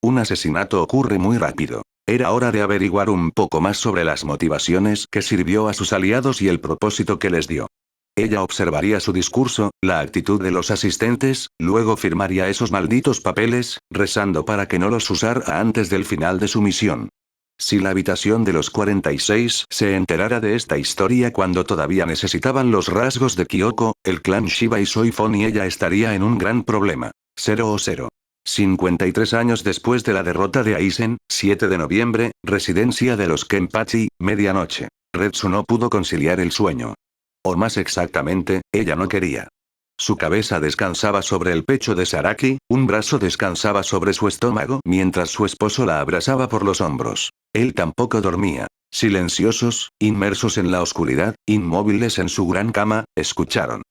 Un asesinato ocurre muy rápido. Era hora de averiguar un poco más sobre las motivaciones que sirvió a sus aliados y el propósito que les dio. Ella observaría su discurso, la actitud de los asistentes, luego firmaría esos malditos papeles, rezando para que no los usara antes del final de su misión. Si la habitación de los 46 se enterara de esta historia cuando todavía necesitaban los rasgos de Kyoko, el clan Shiba y Soifon y ella estaría en un gran problema. 0. 53 años después de la derrota de Aizen, 7 de noviembre, residencia de los Kenpachi, medianoche. Retsu no pudo conciliar el sueño. O más exactamente, ella no quería. Su cabeza descansaba sobre el pecho de Saraki, un brazo descansaba sobre su estómago mientras su esposo la abrazaba por los hombros. Él tampoco dormía. Silenciosos, inmersos en la oscuridad, inmóviles en su gran cama, escucharon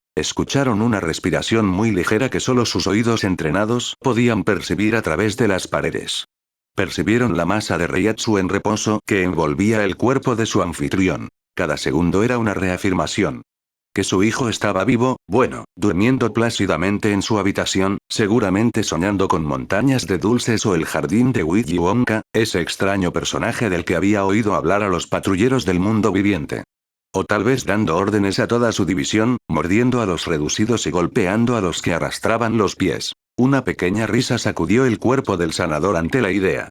una respiración muy ligera que solo sus oídos entrenados podían percibir a través de las paredes. Percibieron la masa de Reiatsu en reposo que envolvía el cuerpo de su anfitrión. Cada segundo era una reafirmación. Que su hijo estaba vivo, bueno, durmiendo plácidamente en su habitación, seguramente soñando con montañas de dulces o el jardín de Willy Wonka, ese extraño personaje del que había oído hablar a los patrulleros del mundo viviente. O tal vez dando órdenes a toda su división, mordiendo a los reducidos y golpeando a los que arrastraban los pies. Una pequeña risa sacudió el cuerpo del sanador ante la idea.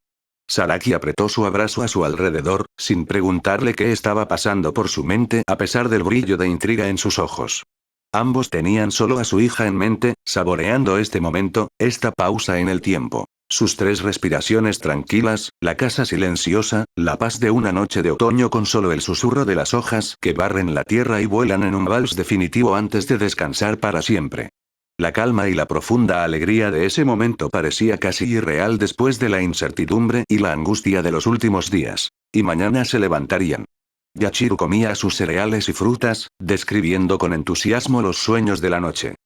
Saraki apretó su abrazo a su alrededor, sin preguntarle qué estaba pasando por su mente a pesar del brillo de intriga en sus ojos. Ambos tenían solo a su hija en mente, saboreando este momento, esta pausa en el tiempo. Sus 3 respiraciones tranquilas, la casa silenciosa, la paz de una noche de otoño con solo el susurro de las hojas que barren la tierra y vuelan en un vals definitivo antes de descansar para siempre. La calma y la profunda alegría de ese momento parecía casi irreal después de la incertidumbre y la angustia de los últimos días. Y mañana se levantarían. Yachiru comía sus cereales y frutas, describiendo con entusiasmo los sueños de la noche.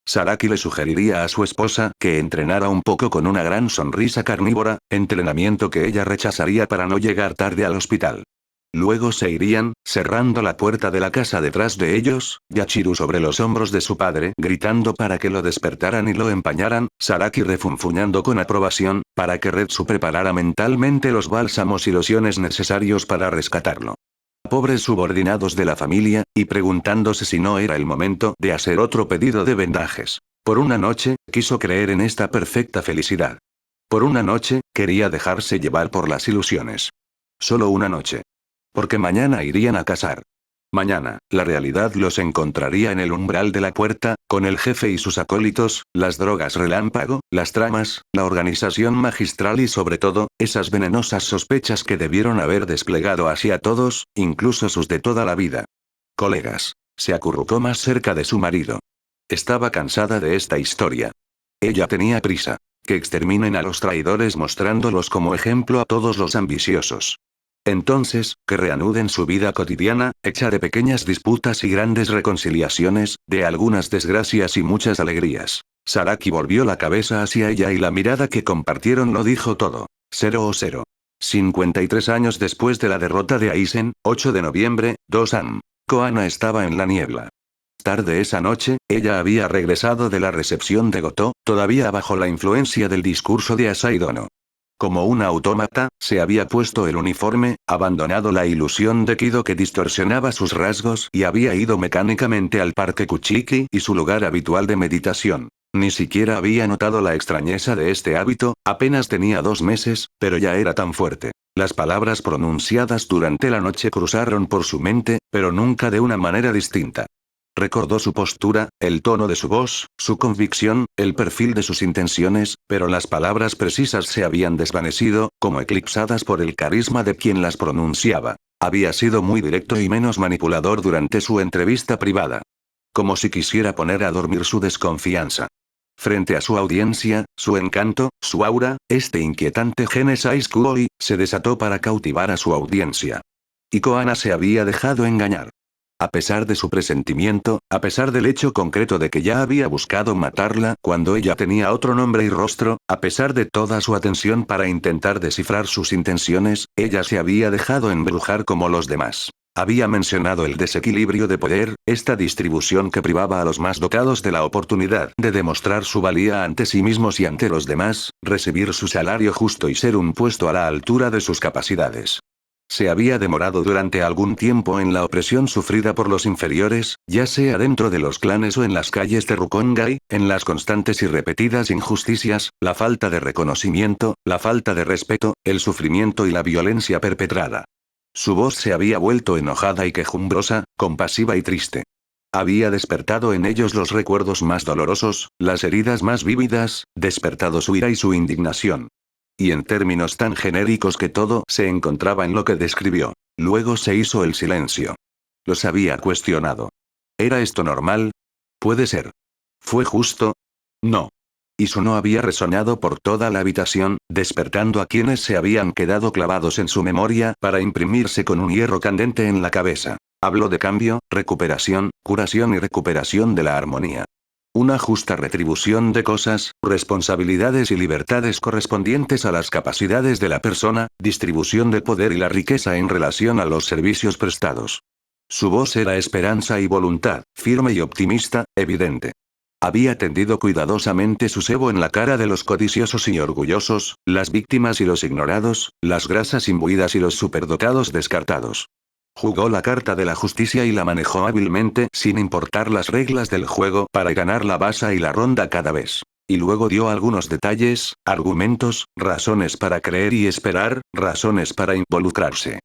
Saraki le sugeriría a su esposa que entrenara un poco con una gran sonrisa carnívora, entrenamiento que ella rechazaría para no llegar tarde al hospital. Luego se irían, cerrando la puerta de la casa detrás de ellos, Yachiru sobre los hombros de su padre gritando para que lo despertaran y lo empañaran, Saraki refunfuñando con aprobación, para que Retsu preparara mentalmente los bálsamos y lociones necesarios para rescatarlo. Pobres subordinados de la familia, y preguntándose si no era el momento de hacer otro pedido de vendajes. Por una noche, quiso creer en esta perfecta felicidad. Por una noche, quería dejarse llevar por las ilusiones. Solo una noche. Porque mañana irían a cazar. Mañana, la realidad los encontraría en el umbral de la puerta, con el jefe y sus acólitos, las drogas relámpago, las tramas, la organización magistral y sobre todo, esas venenosas sospechas que debieron haber desplegado hacia todos, incluso sus de toda la vida. Colegas. Se acurrucó más cerca de su marido. Estaba cansada de esta historia. Ella tenía prisa. Que exterminen a los traidores mostrándolos como ejemplo a todos los ambiciosos. Entonces, que reanuden su vida cotidiana, hecha de pequeñas disputas y grandes reconciliaciones, de algunas desgracias y muchas alegrías. Saraki volvió la cabeza hacia ella y la mirada que compartieron lo dijo todo. 0 53 años después de la derrota de Aizen, 8 de noviembre, 2 am. Koana estaba en la niebla. Tarde esa noche, ella había regresado de la recepción de Goto, todavía bajo la influencia del discurso de Asai Dono. Como un autómata, se había puesto el uniforme, abandonado la ilusión de Kido que distorsionaba sus rasgos y había ido mecánicamente al parque Kuchiki y su lugar habitual de meditación. Ni siquiera había notado la extrañeza de este hábito, apenas tenía 2 meses, pero ya era tan fuerte. Las palabras pronunciadas durante la noche cruzaron por su mente, pero nunca de una manera distinta. Recordó su postura, el tono de su voz, su convicción, el perfil de sus intenciones, pero las palabras precisas se habían desvanecido, como eclipsadas por el carisma de quien las pronunciaba. Había sido muy directo y menos manipulador durante su entrevista privada. Como si quisiera poner a dormir su desconfianza. Frente a su audiencia, su encanto, su aura, este inquietante Genesis Kuoi, se desató para cautivar a su audiencia. Y Koana se había dejado engañar. A pesar de su presentimiento, a pesar del hecho concreto de que ya había buscado matarla cuando ella tenía otro nombre y rostro, a pesar de toda su atención para intentar descifrar sus intenciones, ella se había dejado embrujar como los demás. Había mencionado el desequilibrio de poder, esta distribución que privaba a los más dotados de la oportunidad de demostrar su valía ante sí mismos y ante los demás, recibir su salario justo y ser un puesto a la altura de sus capacidades. Se había demorado durante algún tiempo en la opresión sufrida por los inferiores, ya sea dentro de los clanes o en las calles de Rukongai, en las constantes y repetidas injusticias, la falta de reconocimiento, la falta de respeto, el sufrimiento y la violencia perpetrada. Su voz se había vuelto enojada y quejumbrosa, compasiva y triste. Había despertado en ellos los recuerdos más dolorosos, las heridas más vívidas, despertado su ira y su indignación. Y en términos tan genéricos que todo se encontraba en lo que describió. Luego se hizo el silencio. Los había cuestionado. ¿Era esto normal? Puede ser. ¿Fue justo? No. Y su no había resonado por toda la habitación, despertando a quienes se habían quedado clavados en su memoria para imprimirse con un hierro candente en la cabeza. Habló de cambio, recuperación, curación y recuperación de la armonía. Una justa retribución de cosas, responsabilidades y libertades correspondientes a las capacidades de la persona, distribución de poder y la riqueza en relación a los servicios prestados. Su voz era esperanza y voluntad, firme y optimista, evidente. Había tendido cuidadosamente su cebo en la cara de los codiciosos y orgullosos, las víctimas y los ignorados, las grasas imbuidas y los superdotados descartados. Jugó la carta de la justicia y la manejó hábilmente sin importar las reglas del juego para ganar la basa y la ronda cada vez. Y luego dio algunos detalles, argumentos, razones para creer y esperar, razones para involucrarse.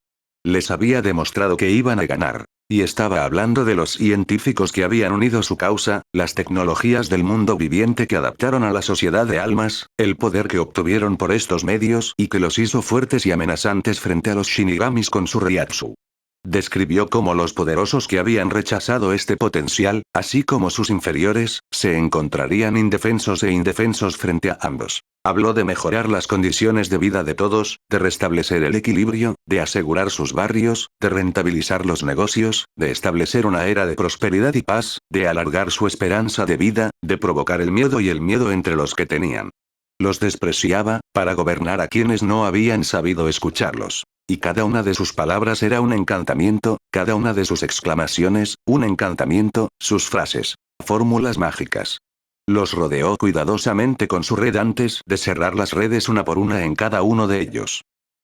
Les había demostrado que iban a ganar. Y estaba hablando de los científicos que habían unido su causa, las tecnologías del mundo viviente que adaptaron a la sociedad de almas, el poder que obtuvieron por estos medios y que los hizo fuertes y amenazantes frente a los shinigamis con su Ryatsu. Describió cómo los poderosos que habían rechazado este potencial, así como sus inferiores, se encontrarían indefensos e indefensos frente a ambos. Habló de mejorar las condiciones de vida de todos, de restablecer el equilibrio, de asegurar sus barrios, de rentabilizar los negocios, de establecer una era de prosperidad y paz, de alargar su esperanza de vida, de provocar el miedo y el miedo entre los que tenían. Los despreciaba, para gobernar a quienes no habían sabido escucharlos. Y cada una de sus palabras era un encantamiento, cada una de sus exclamaciones, un encantamiento, sus frases, fórmulas mágicas. Los rodeó cuidadosamente con su red antes de cerrar las redes una por una en cada uno de ellos.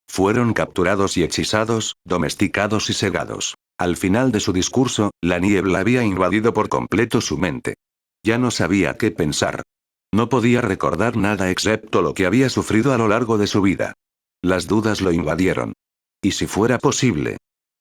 Fueron capturados y hechizados, domesticados y cegados. Al final de su discurso, la niebla había invadido por completo su mente. Ya no sabía qué pensar. No podía recordar nada excepto lo que había sufrido a lo largo de su vida. Las dudas lo invadieron. ¿Y si fuera posible?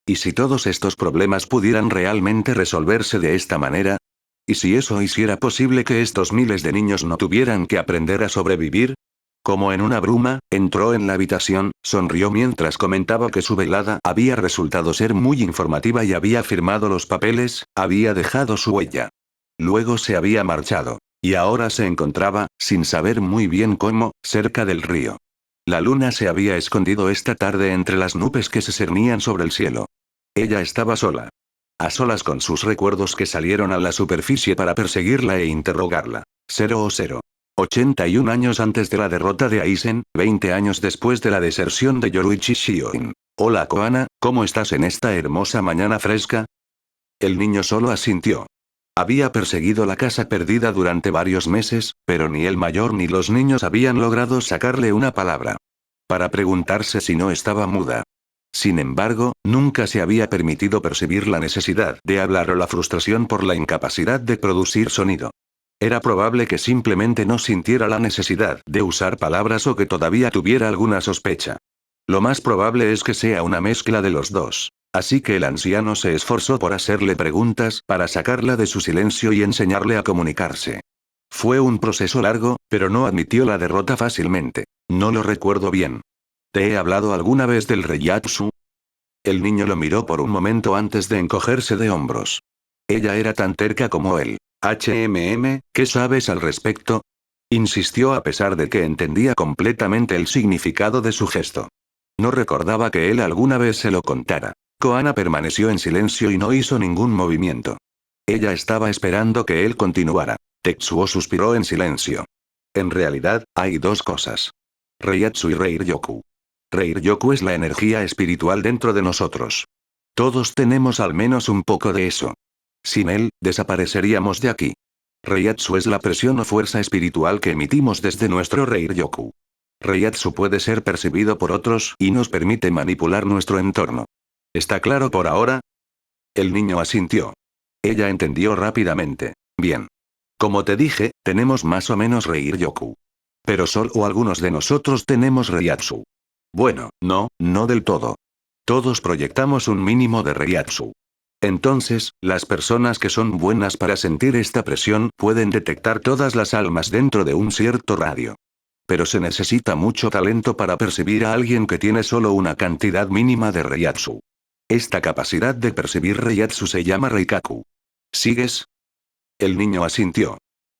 ¿Y si todos estos problemas pudieran realmente resolverse de esta manera? ¿Y si eso hiciera posible que estos miles de niños no tuvieran que aprender a sobrevivir? Como en una bruma, entró en la habitación, sonrió mientras comentaba que su velada había resultado ser muy informativa y había firmado los papeles, había dejado su huella. Luego se había marchado. Y ahora se encontraba, sin saber muy bien cómo, cerca del río. La luna se había escondido esta tarde entre las nubes que se cernían sobre el cielo. Ella estaba sola. A solas con sus recuerdos que salieron a la superficie para perseguirla e interrogarla. 81 años antes de la derrota de Aizen, 20 años después de la deserción de Yoruichi Shioin. Hola Koana, ¿cómo estás en esta hermosa mañana fresca? El niño solo asintió. Había perseguido la casa perdida durante varios meses, pero ni el mayor ni los niños habían logrado sacarle una palabra. Para preguntarse si no estaba muda. Sin embargo, nunca se había permitido percibir la necesidad de hablar o la frustración por la incapacidad de producir sonido. Era probable que simplemente no sintiera la necesidad de usar palabras o que todavía tuviera alguna sospecha. Lo más probable es que sea una mezcla de los dos. Así que el anciano se esforzó por hacerle preguntas para sacarla de su silencio y enseñarle a comunicarse. Fue un proceso largo, pero no admitió la derrota fácilmente. No lo recuerdo bien. ¿Te he hablado alguna vez del Reiatsu? El niño lo miró por un momento antes de encogerse de hombros. Ella era tan terca como él. ¿Qué sabes al respecto? Insistió a pesar de que entendía completamente el significado de su gesto. No recordaba que él alguna vez se lo contara. Koana permaneció en silencio y no hizo ningún movimiento. Ella estaba esperando que él continuara. Tetsuo suspiró en silencio. En realidad, hay dos cosas. Reiatsu y Reiryoku. Reiryoku es la energía espiritual dentro de nosotros. Todos tenemos al menos un poco de eso. Sin él, desapareceríamos de aquí. Reiatsu es la presión o fuerza espiritual que emitimos desde nuestro Reiryoku. Reiatsu puede ser percibido por otros y nos permite manipular nuestro entorno. ¿Está claro por ahora? El niño asintió. Ella entendió rápidamente. Bien. Como te dije, tenemos más o menos Reiryoku. Pero solo algunos de nosotros tenemos Reiatsu. Bueno, no del todo. Todos proyectamos un mínimo de Reiatsu. Entonces, las personas que son buenas para sentir esta presión pueden detectar todas las almas dentro de un cierto radio. Pero se necesita mucho talento para percibir a alguien que tiene solo una cantidad mínima de Reiatsu. Esta capacidad de percibir Reiatsu se llama Reikaku. ¿Sigues? El niño asintió.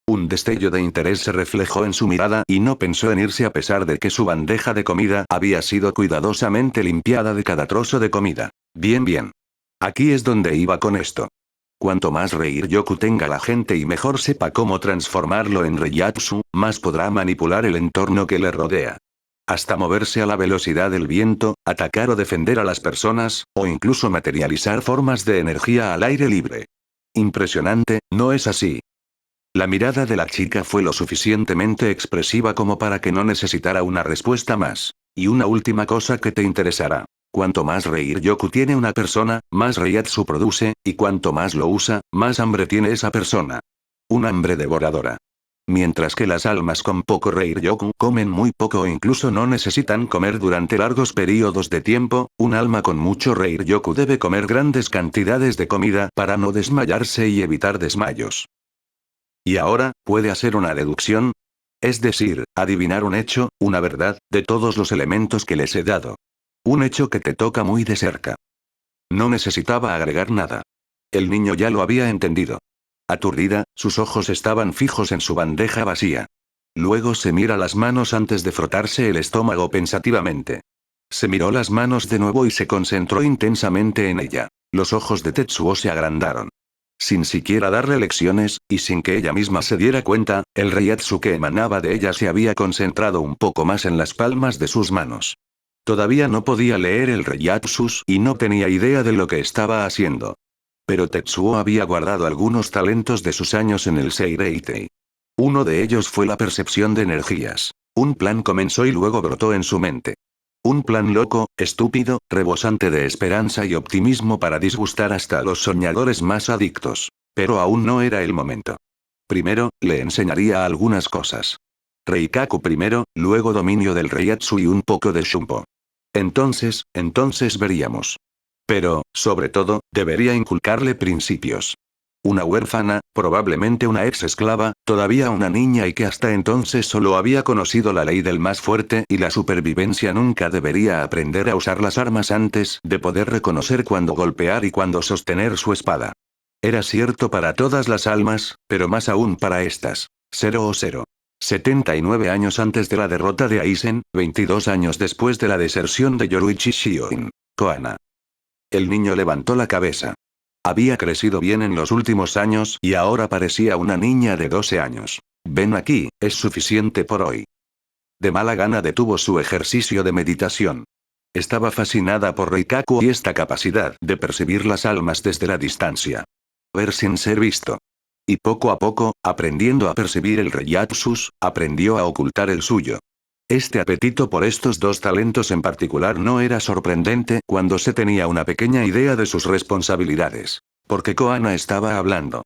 Un destello de interés se reflejó en su mirada y no pensó en irse a pesar de que su bandeja de comida había sido cuidadosamente limpiada de cada trozo de comida. Bien. Aquí es donde iba con esto. Cuanto más Reiryoku tenga la gente y mejor sepa cómo transformarlo en Reiatsu, más podrá manipular el entorno que le rodea. Hasta moverse a la velocidad del viento, atacar o defender a las personas, o incluso materializar formas de energía al aire libre. Impresionante, ¿no es así? La mirada de la chica fue lo suficientemente expresiva como para que no necesitara una respuesta más. Y una última cosa que te interesará. Cuanto más Reiryoku tiene una persona, más Reiatsu produce, y cuanto más lo usa, más hambre tiene esa persona. Un hambre devoradora. Mientras que las almas con poco Reiryoku comen muy poco o incluso no necesitan comer durante largos periodos de tiempo, un alma con mucho Reiryoku debe comer grandes cantidades de comida para no desmayarse y evitar desmayos. Y ahora, ¿puede hacer una deducción? Es decir, adivinar un hecho, una verdad, de todos los elementos que les he dado. Un hecho que te toca muy de cerca. No necesitaba agregar nada. El niño ya lo había entendido. Aturdida, sus ojos estaban fijos en su bandeja vacía. Luego se mira las manos antes de frotarse el estómago pensativamente. Se miró las manos de nuevo y se concentró intensamente en ella. Los ojos de Tetsuo se agrandaron. Sin siquiera darle lecciones, y sin que ella misma se diera cuenta, el Reiatsu que emanaba de ella se había concentrado un poco más en las palmas de sus manos. Todavía no podía leer el Reiatsus y no tenía idea de lo que estaba haciendo. Pero Tetsuo había guardado algunos talentos de sus años en el Seireitei. Uno de ellos fue la percepción de energías. Un plan comenzó y luego brotó en su mente. Un plan loco, estúpido, rebosante de esperanza y optimismo para disgustar hasta a los soñadores más adictos. Pero aún no era el momento. Primero, le enseñaría algunas cosas. Reikaku primero, luego dominio del Reiatsu y un poco de Shumpo. Entonces veríamos. Pero, sobre todo, debería inculcarle principios. Una huérfana, probablemente una ex esclava, todavía una niña y que hasta entonces solo había conocido la ley del más fuerte y la supervivencia, nunca debería aprender a usar las armas antes de poder reconocer cuándo golpear y cuándo sostener su espada. Era cierto para todas las almas, pero más aún para estas. 0. 79 años antes de la derrota de Aizen, 22 años después de la deserción de Yoruichi Shion. Koana. El niño levantó la cabeza. Había crecido bien en los últimos años y ahora parecía una niña de 12 años. Ven aquí, es suficiente por hoy. De mala gana detuvo su ejercicio de meditación. Estaba fascinada por Reikaku y esta capacidad de percibir las almas desde la distancia. Ver sin ser visto. Y poco a poco, aprendiendo a percibir el Reiatsus, aprendió a ocultar el suyo. Este apetito por estos dos talentos en particular no era sorprendente cuando se tenía una pequeña idea de sus responsabilidades. Porque Koana estaba hablando.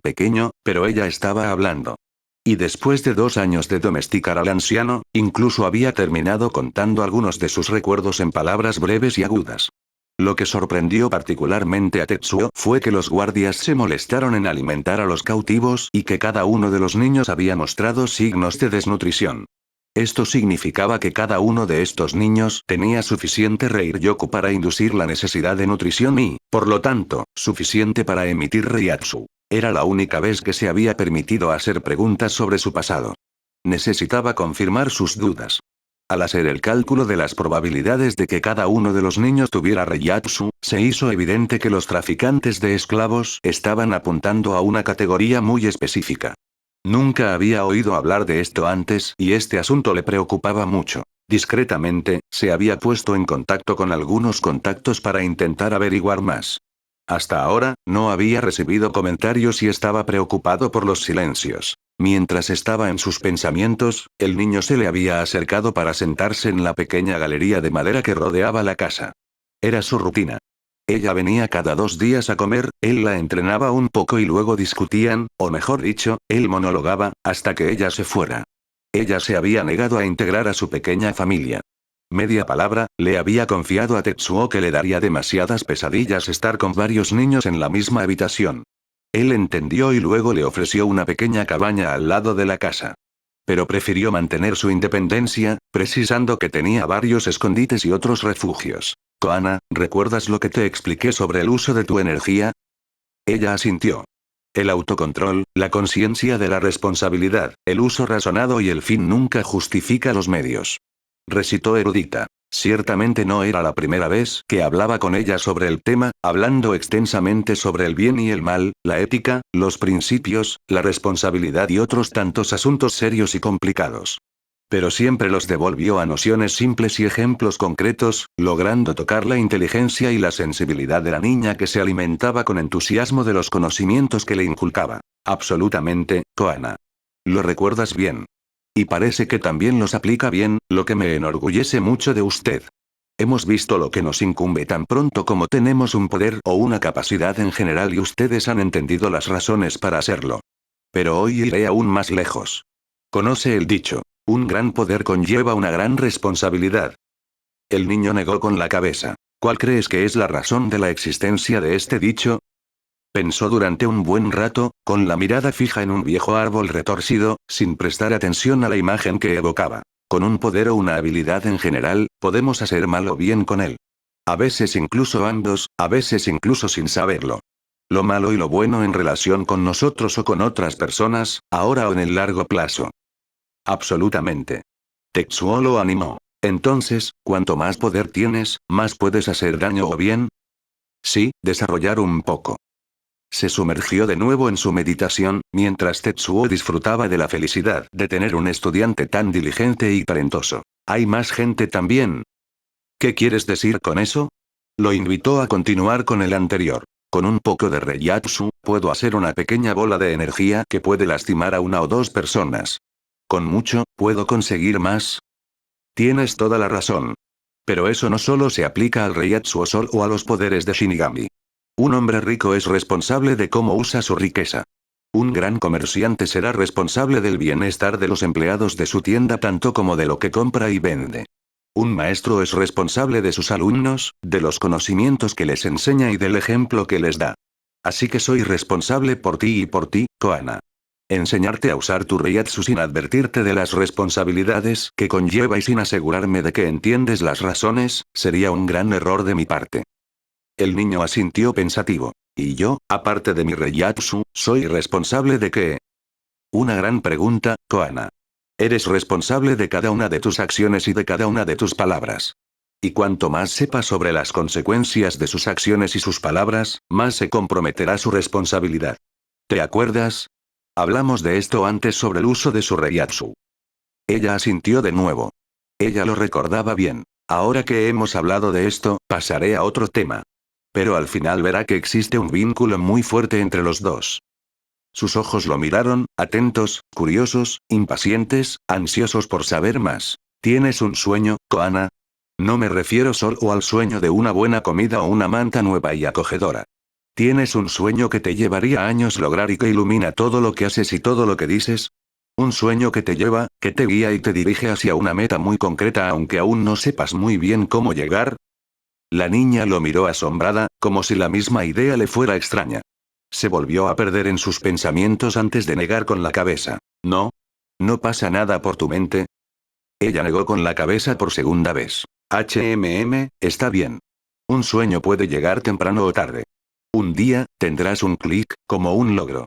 Pequeño, pero ella estaba hablando. Y después de 2 años de domesticar al anciano, incluso había terminado contando algunos de sus recuerdos en palabras breves y agudas. Lo que sorprendió particularmente a Tetsuo fue que los guardias se molestaron en alimentar a los cautivos y que cada uno de los niños había mostrado signos de desnutrición. Esto significaba que cada uno de estos niños tenía suficiente Reiryoku para inducir la necesidad de nutrición y, por lo tanto, suficiente para emitir Reiatsu. Era la única vez que se había permitido hacer preguntas sobre su pasado. Necesitaba confirmar sus dudas. Al hacer el cálculo de las probabilidades de que cada uno de los niños tuviera Reiatsu, se hizo evidente que los traficantes de esclavos estaban apuntando a una categoría muy específica. Nunca había oído hablar de esto antes y este asunto le preocupaba mucho. Discretamente, se había puesto en contacto con algunos contactos para intentar averiguar más. Hasta ahora, no había recibido comentarios y estaba preocupado por los silencios. Mientras estaba en sus pensamientos, el niño se le había acercado para sentarse en la pequeña galería de madera que rodeaba la casa. Era su rutina. Ella venía cada 2 días a comer, él la entrenaba un poco y luego discutían, o mejor dicho, él monologaba, hasta que ella se fuera. Ella se había negado a integrar a su pequeña familia. Media palabra, le había confiado a Tetsuo que le daría demasiadas pesadillas estar con varios niños en la misma habitación. Él entendió y luego le ofreció una pequeña cabaña al lado de la casa. Pero prefirió mantener su independencia, precisando que tenía varios escondites y otros refugios. Koana, ¿recuerdas lo que te expliqué sobre el uso de tu energía? Ella asintió. El autocontrol, la conciencia de la responsabilidad, el uso razonado y el fin nunca justifica los medios. Recitó erudita. Ciertamente no era la primera vez que hablaba con ella sobre el tema, hablando extensamente sobre el bien y el mal, la ética, los principios, la responsabilidad y otros tantos asuntos serios y complicados. Pero siempre los devolvió a nociones simples y ejemplos concretos, logrando tocar la inteligencia y la sensibilidad de la niña que se alimentaba con entusiasmo de los conocimientos que le inculcaba. Absolutamente, Koana. Lo recuerdas bien. Y parece que también los aplica bien, lo que me enorgullece mucho de usted. Hemos visto lo que nos incumbe tan pronto como tenemos un poder o una capacidad en general y ustedes han entendido las razones para hacerlo. Pero hoy iré aún más lejos. Conoce el dicho. Un gran poder conlleva una gran responsabilidad. El niño negó con la cabeza. ¿Cuál crees que es la razón de la existencia de este dicho? Pensó durante un buen rato, con la mirada fija en un viejo árbol retorcido, sin prestar atención a la imagen que evocaba. Con un poder o una habilidad en general, podemos hacer mal o bien con él. A veces incluso ambos, a veces incluso sin saberlo. Lo malo y lo bueno en relación con nosotros o con otras personas, ahora o en el largo plazo. Absolutamente. Tetsuo lo animó. Entonces, cuanto más poder tienes, más puedes hacer daño o bien. Sí, desarrollar un poco. Se sumergió de nuevo en su meditación, mientras Tetsuo disfrutaba de la felicidad de tener un estudiante tan diligente y talentoso. Hay más gente también. ¿Qué quieres decir con eso? Lo invitó a continuar con el anterior. Con un poco de Reiatsu, puedo hacer una pequeña bola de energía que puede lastimar a 1 o 2 personas. Con mucho, ¿puedo conseguir más? Tienes toda la razón. Pero eso no solo se aplica al Reiatsu o a los poderes de Shinigami. Un hombre rico es responsable de cómo usa su riqueza. Un gran comerciante será responsable del bienestar de los empleados de su tienda tanto como de lo que compra y vende. Un maestro es responsable de sus alumnos, de los conocimientos que les enseña y del ejemplo que les da. Así que soy responsable por ti y por ti, Koana. Enseñarte a usar tu Reiatsu sin advertirte de las responsabilidades que conlleva y sin asegurarme de que entiendes las razones, sería un gran error de mi parte. El niño asintió pensativo. ¿Y yo, aparte de mi Reiatsu, soy responsable de qué? Una gran pregunta, Koana. Eres responsable de cada una de tus acciones y de cada una de tus palabras. Y cuanto más sepa sobre las consecuencias de sus acciones y sus palabras, más se comprometerá su responsabilidad. ¿Te acuerdas? Hablamos de esto antes sobre el uso de su Reiatsu. Ella asintió de nuevo. Ella lo recordaba bien. Ahora que hemos hablado de esto, pasaré a otro tema. Pero al final verá que existe un vínculo muy fuerte entre los dos. Sus ojos lo miraron, atentos, curiosos, impacientes, ansiosos por saber más. ¿Tienes un sueño, Koana? No me refiero solo al sueño de una buena comida o una manta nueva y acogedora. ¿Tienes un sueño que te llevaría años lograr y que ilumina todo lo que haces y todo lo que dices? Un sueño que te lleva, que te guía y te dirige hacia una meta muy concreta aunque aún no sepas muy bien cómo llegar. La niña lo miró asombrada, como si la misma idea le fuera extraña. Se volvió a perder en sus pensamientos antes de negar con la cabeza. ¿No? ¿No pasa nada por tu mente? Ella negó con la cabeza por segunda vez. Está bien. Un sueño puede llegar temprano o tarde. Un día, tendrás un clic, como un logro.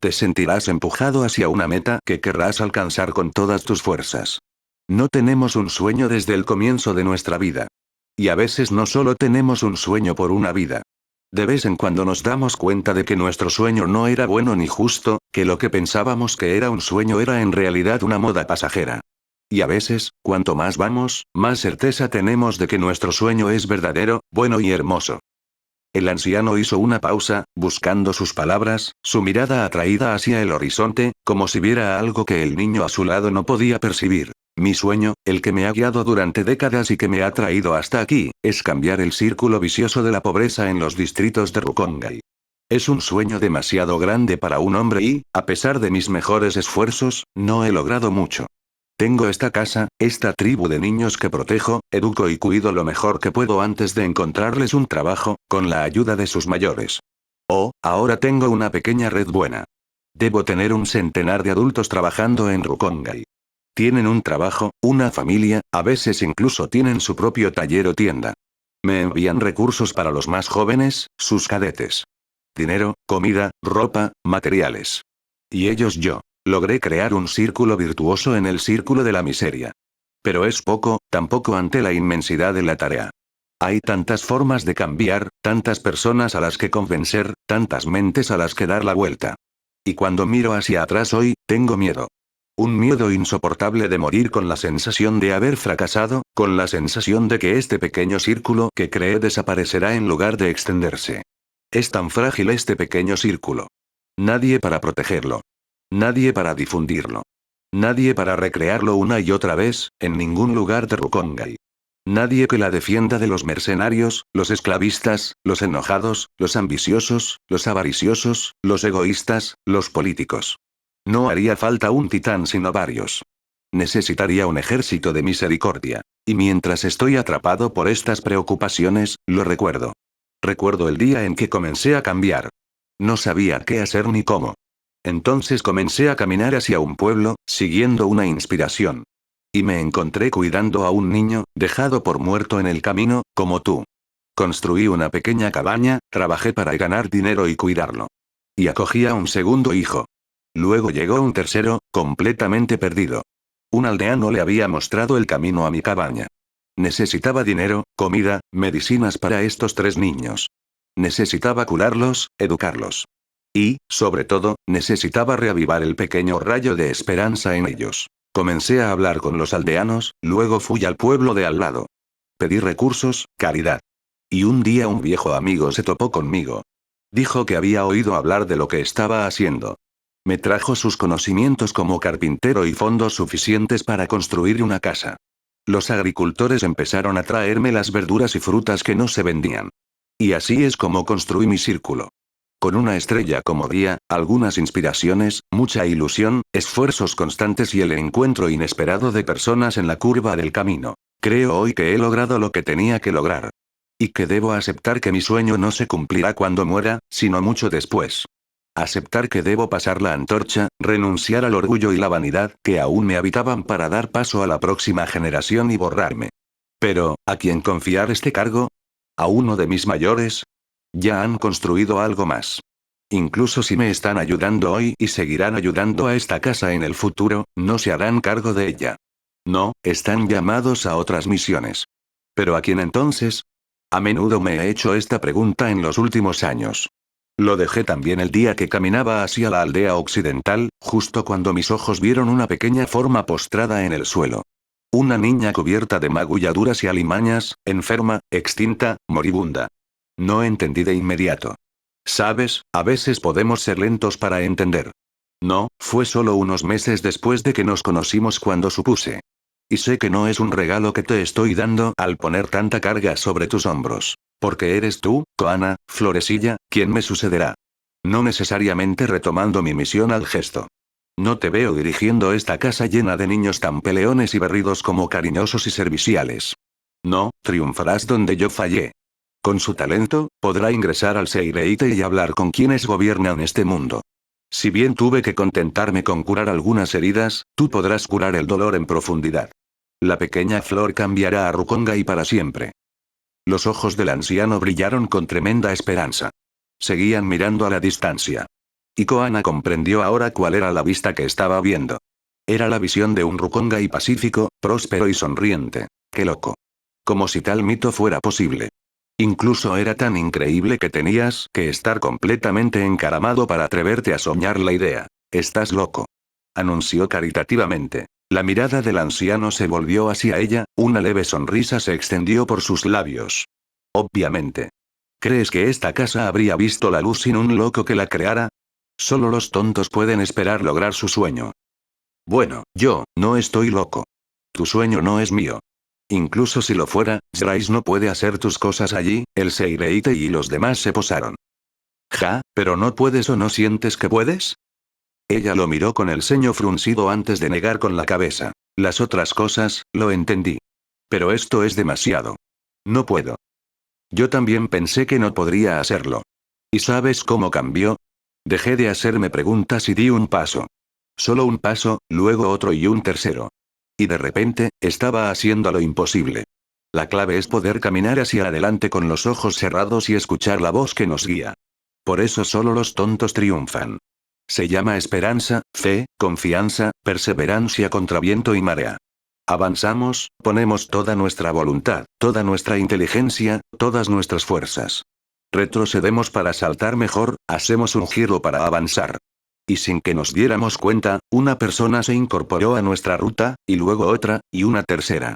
Te sentirás empujado hacia una meta que querrás alcanzar con todas tus fuerzas. No tenemos un sueño desde el comienzo de nuestra vida. Y a veces no solo tenemos un sueño por una vida. De vez en cuando nos damos cuenta de que nuestro sueño no era bueno ni justo, que lo que pensábamos que era un sueño era en realidad una moda pasajera. Y a veces, cuanto más vamos, más certeza tenemos de que nuestro sueño es verdadero, bueno y hermoso. El anciano hizo una pausa, buscando sus palabras, su mirada atraída hacia el horizonte, como si viera algo que el niño a su lado no podía percibir. Mi sueño, el que me ha guiado durante décadas y que me ha traído hasta aquí, es cambiar el círculo vicioso de la pobreza en los distritos de Rukongai. Es un sueño demasiado grande para un hombre y, a pesar de mis mejores esfuerzos, no he logrado mucho. Tengo esta casa, esta tribu de niños que protejo, educo y cuido lo mejor que puedo antes de encontrarles un trabajo, con la ayuda de sus mayores. Oh, ahora tengo una pequeña red buena. Debo tener un centenar de adultos trabajando en Rukongai. Tienen un trabajo, una familia, a veces incluso tienen su propio taller o tienda. Me envían recursos para los más jóvenes, sus cadetes. Dinero, comida, ropa, materiales. Y ellos yo. Logré crear un círculo virtuoso en el círculo de la miseria. Pero es poco, tampoco ante la inmensidad de la tarea. Hay tantas formas de cambiar, tantas personas a las que convencer, tantas mentes a las que dar la vuelta. Y cuando miro hacia atrás hoy, tengo miedo. Un miedo insoportable de morir con la sensación de haber fracasado, con la sensación de que este pequeño círculo que creé desaparecerá en lugar de extenderse. Es tan frágil este pequeño círculo. Nadie para protegerlo. Nadie para difundirlo. Nadie para recrearlo una y otra vez, en ningún lugar de Rukongai. Nadie que la defienda de los mercenarios, los esclavistas, los enojados, los ambiciosos, los avariciosos, los egoístas, los políticos. No haría falta un titán sino varios. Necesitaría un ejército de misericordia. Y mientras estoy atrapado por estas preocupaciones, lo recuerdo. Recuerdo el día en que comencé a cambiar. No sabía qué hacer ni cómo. Entonces comencé a caminar hacia un pueblo, siguiendo una inspiración. Y me encontré cuidando a un niño, dejado por muerto en el camino, como tú. Construí una pequeña cabaña, trabajé para ganar dinero y cuidarlo. Y acogí a un segundo hijo. Luego llegó un tercero, completamente perdido. Un aldeano le había mostrado el camino a mi cabaña. Necesitaba dinero, comida, medicinas para estos 3 niños. Necesitaba curarlos, educarlos. Y, sobre todo, necesitaba reavivar el pequeño rayo de esperanza en ellos. Comencé a hablar con los aldeanos, luego fui al pueblo de al lado. Pedí recursos, caridad. Y un día un viejo amigo se topó conmigo. Dijo que había oído hablar de lo que estaba haciendo. Me trajo sus conocimientos como carpintero y fondos suficientes para construir una casa. Los agricultores empezaron a traerme las verduras y frutas que no se vendían. Y así es como construí mi círculo. Con una estrella como guía, algunas inspiraciones, mucha ilusión, esfuerzos constantes y el encuentro inesperado de personas en la curva del camino. Creo hoy que he logrado lo que tenía que lograr. Y que debo aceptar que mi sueño no se cumplirá cuando muera, sino mucho después. Aceptar que debo pasar la antorcha, renunciar al orgullo y la vanidad que aún me habitaban para dar paso a la próxima generación y borrarme. Pero, ¿a quién confiar este cargo? ¿A uno de mis mayores? Ya han construido algo más. Incluso si me están ayudando hoy y seguirán ayudando a esta casa en el futuro, no se harán cargo de ella. No, están llamados a otras misiones. ¿Pero a quién entonces? A menudo me he hecho esta pregunta en los últimos años. Lo dejé también el día que caminaba hacia la aldea occidental, justo cuando mis ojos vieron una pequeña forma postrada en el suelo. Una niña cubierta de magulladuras y alimañas, enferma, extinta, moribunda. No entendí de inmediato. Sabes, a veces podemos ser lentos para entender. No, fue solo unos meses después de que nos conocimos cuando supuse. Y sé que no es un regalo que te estoy dando al poner tanta carga sobre tus hombros. Porque eres tú, Koana, Florecilla, quien me sucederá. No necesariamente retomando mi misión al gesto. No te veo dirigiendo esta casa llena de niños tan peleones y berridos como cariñosos y serviciales. No, triunfarás donde yo fallé. Con su talento, podrá ingresar al Seireite y hablar con quienes gobiernan este mundo. Si bien tuve que contentarme con curar algunas heridas, tú podrás curar el dolor en profundidad. La pequeña flor cambiará a Rukongai para siempre. Los ojos del anciano brillaron con tremenda esperanza. Seguían mirando a la distancia. Y Koana comprendió ahora cuál era la vista que estaba viendo. Era la visión de un Rukongai pacífico, próspero y sonriente. ¡Qué loco! Como si tal mito fuera posible. Incluso era tan increíble que tenías que estar completamente encaramado para atreverte a soñar la idea. Estás loco. Anunció caritativamente. La mirada del anciano se volvió hacia ella, una leve sonrisa se extendió por sus labios. Obviamente. ¿Crees que esta casa habría visto la luz sin un loco que la creara? Solo los tontos pueden esperar lograr su sueño. Bueno, yo, no estoy loco. Tu sueño no es mío. Incluso si lo fuera, Zrais no puede hacer tus cosas allí, el Seireite y los demás se posaron. Ja, pero no puedes o no sientes que puedes? Ella lo miró con el ceño fruncido antes de negar con la cabeza. Las otras cosas, lo entendí. Pero esto es demasiado. No puedo. Yo también pensé que no podría hacerlo. ¿Y sabes cómo cambió? Dejé de hacerme preguntas y di un paso. Solo un paso, luego otro y un tercero. Y de repente, estaba haciendo lo imposible. La clave es poder caminar hacia adelante con los ojos cerrados y escuchar la voz que nos guía. Por eso solo los tontos triunfan. Se llama esperanza, fe, confianza, perseverancia contra viento y marea. Avanzamos, ponemos toda nuestra voluntad, toda nuestra inteligencia, todas nuestras fuerzas. Retrocedemos para saltar mejor, hacemos un giro para avanzar. Y sin que nos diéramos cuenta, una persona se incorporó a nuestra ruta, y luego otra, y una tercera.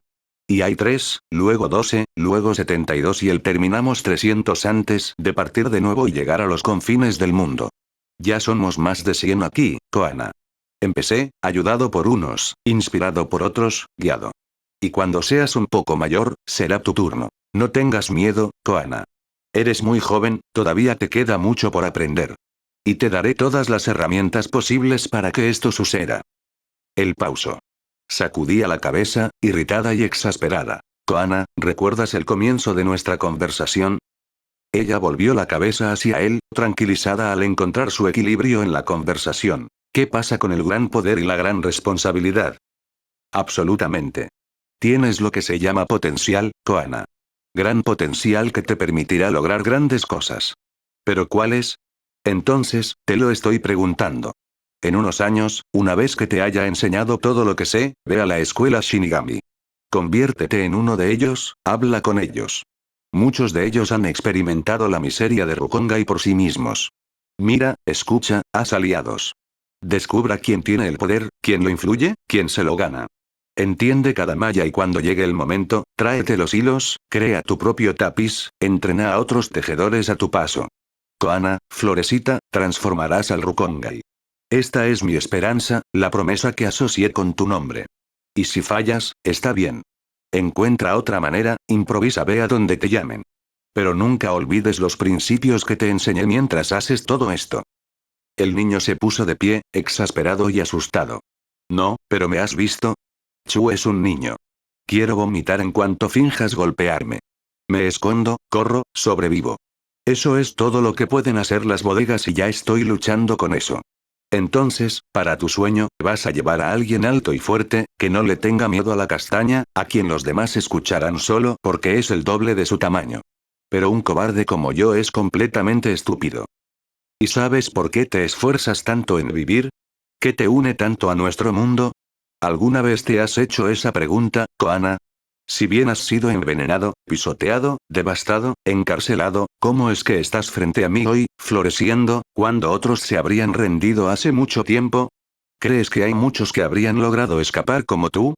Y hay 3, luego 12, luego 72 y el terminamos 300 antes de partir de nuevo y llegar a los confines del mundo. Ya somos más de 100 aquí, Koana. Empecé, ayudado por unos, inspirado por otros, guiado. Y cuando seas un poco mayor, será tu turno. No tengas miedo, Koana. Eres muy joven, todavía te queda mucho por aprender. Y te daré todas las herramientas posibles para que esto suceda. Él pausó. Sacudía la cabeza, irritada y exasperada. Koana, ¿recuerdas el comienzo de nuestra conversación? Ella volvió la cabeza hacia él, tranquilizada al encontrar su equilibrio en la conversación. ¿Qué pasa con el gran poder y la gran responsabilidad? Absolutamente. Tienes lo que se llama potencial, Koana. Gran potencial que te permitirá lograr grandes cosas. ¿Pero cuáles? Entonces, te lo estoy preguntando. En unos años, una vez que te haya enseñado todo lo que sé, ve a la escuela Shinigami. Conviértete en uno de ellos, habla con ellos. Muchos de ellos han experimentado la miseria de Rukongai por sí mismos. Mira, escucha, haz aliados. Descubra quién tiene el poder, quién lo influye, quién se lo gana. Entiende cada malla y cuando llegue el momento, tráete los hilos, crea tu propio tapiz, entrena a otros tejedores a tu paso. Koana, Florecita, transformarás al Rukongai. Esta es mi esperanza, la promesa que asocié con tu nombre. Y si fallas, está bien. Encuentra otra manera, improvisa, ve a donde te llamen. Pero nunca olvides los principios que te enseñé mientras haces todo esto. El niño se puso de pie, exasperado y asustado. No, pero ¿me has visto? Chu es un niño. Quiero vomitar en cuanto finjas golpearme. Me escondo, corro, sobrevivo. Eso es todo lo que pueden hacer las bodegas y ya estoy luchando con eso. Entonces, para tu sueño, vas a llevar a alguien alto y fuerte, que no le tenga miedo a la castaña, a quien los demás escucharán solo porque es el doble de su tamaño. Pero un cobarde como yo es completamente estúpido. ¿Y sabes por qué te esfuerzas tanto en vivir? ¿Qué te une tanto a nuestro mundo? ¿Alguna vez te has hecho esa pregunta, Koana? Si bien has sido envenenado, pisoteado, devastado, encarcelado, ¿cómo es que estás frente a mí hoy, floreciendo, cuando otros se habrían rendido hace mucho tiempo? ¿Crees que hay muchos que habrían logrado escapar como tú?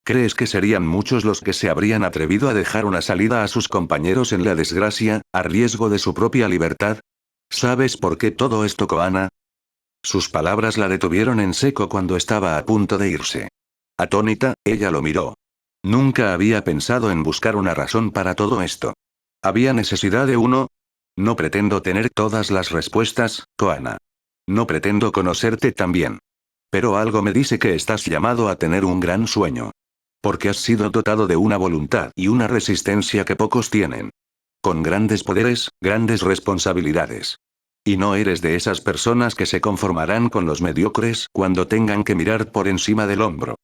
¿Crees que serían muchos los que se habrían atrevido a dejar una salida a sus compañeros en la desgracia, a riesgo de su propia libertad? ¿Sabes por qué todo esto, Koana? Sus palabras la detuvieron en seco cuando estaba a punto de irse. Atónita, ella lo miró. Nunca había pensado en buscar una razón para todo esto. ¿Había necesidad de uno? No pretendo tener todas las respuestas, Koana. No pretendo conocerte tan bien. Pero algo me dice que estás llamado a tener un gran sueño. Porque has sido dotado de una voluntad y una resistencia que pocos tienen. Con grandes poderes, grandes responsabilidades. Y no eres de esas personas que se conformarán con los mediocres cuando tengan que mirar por encima del hombro.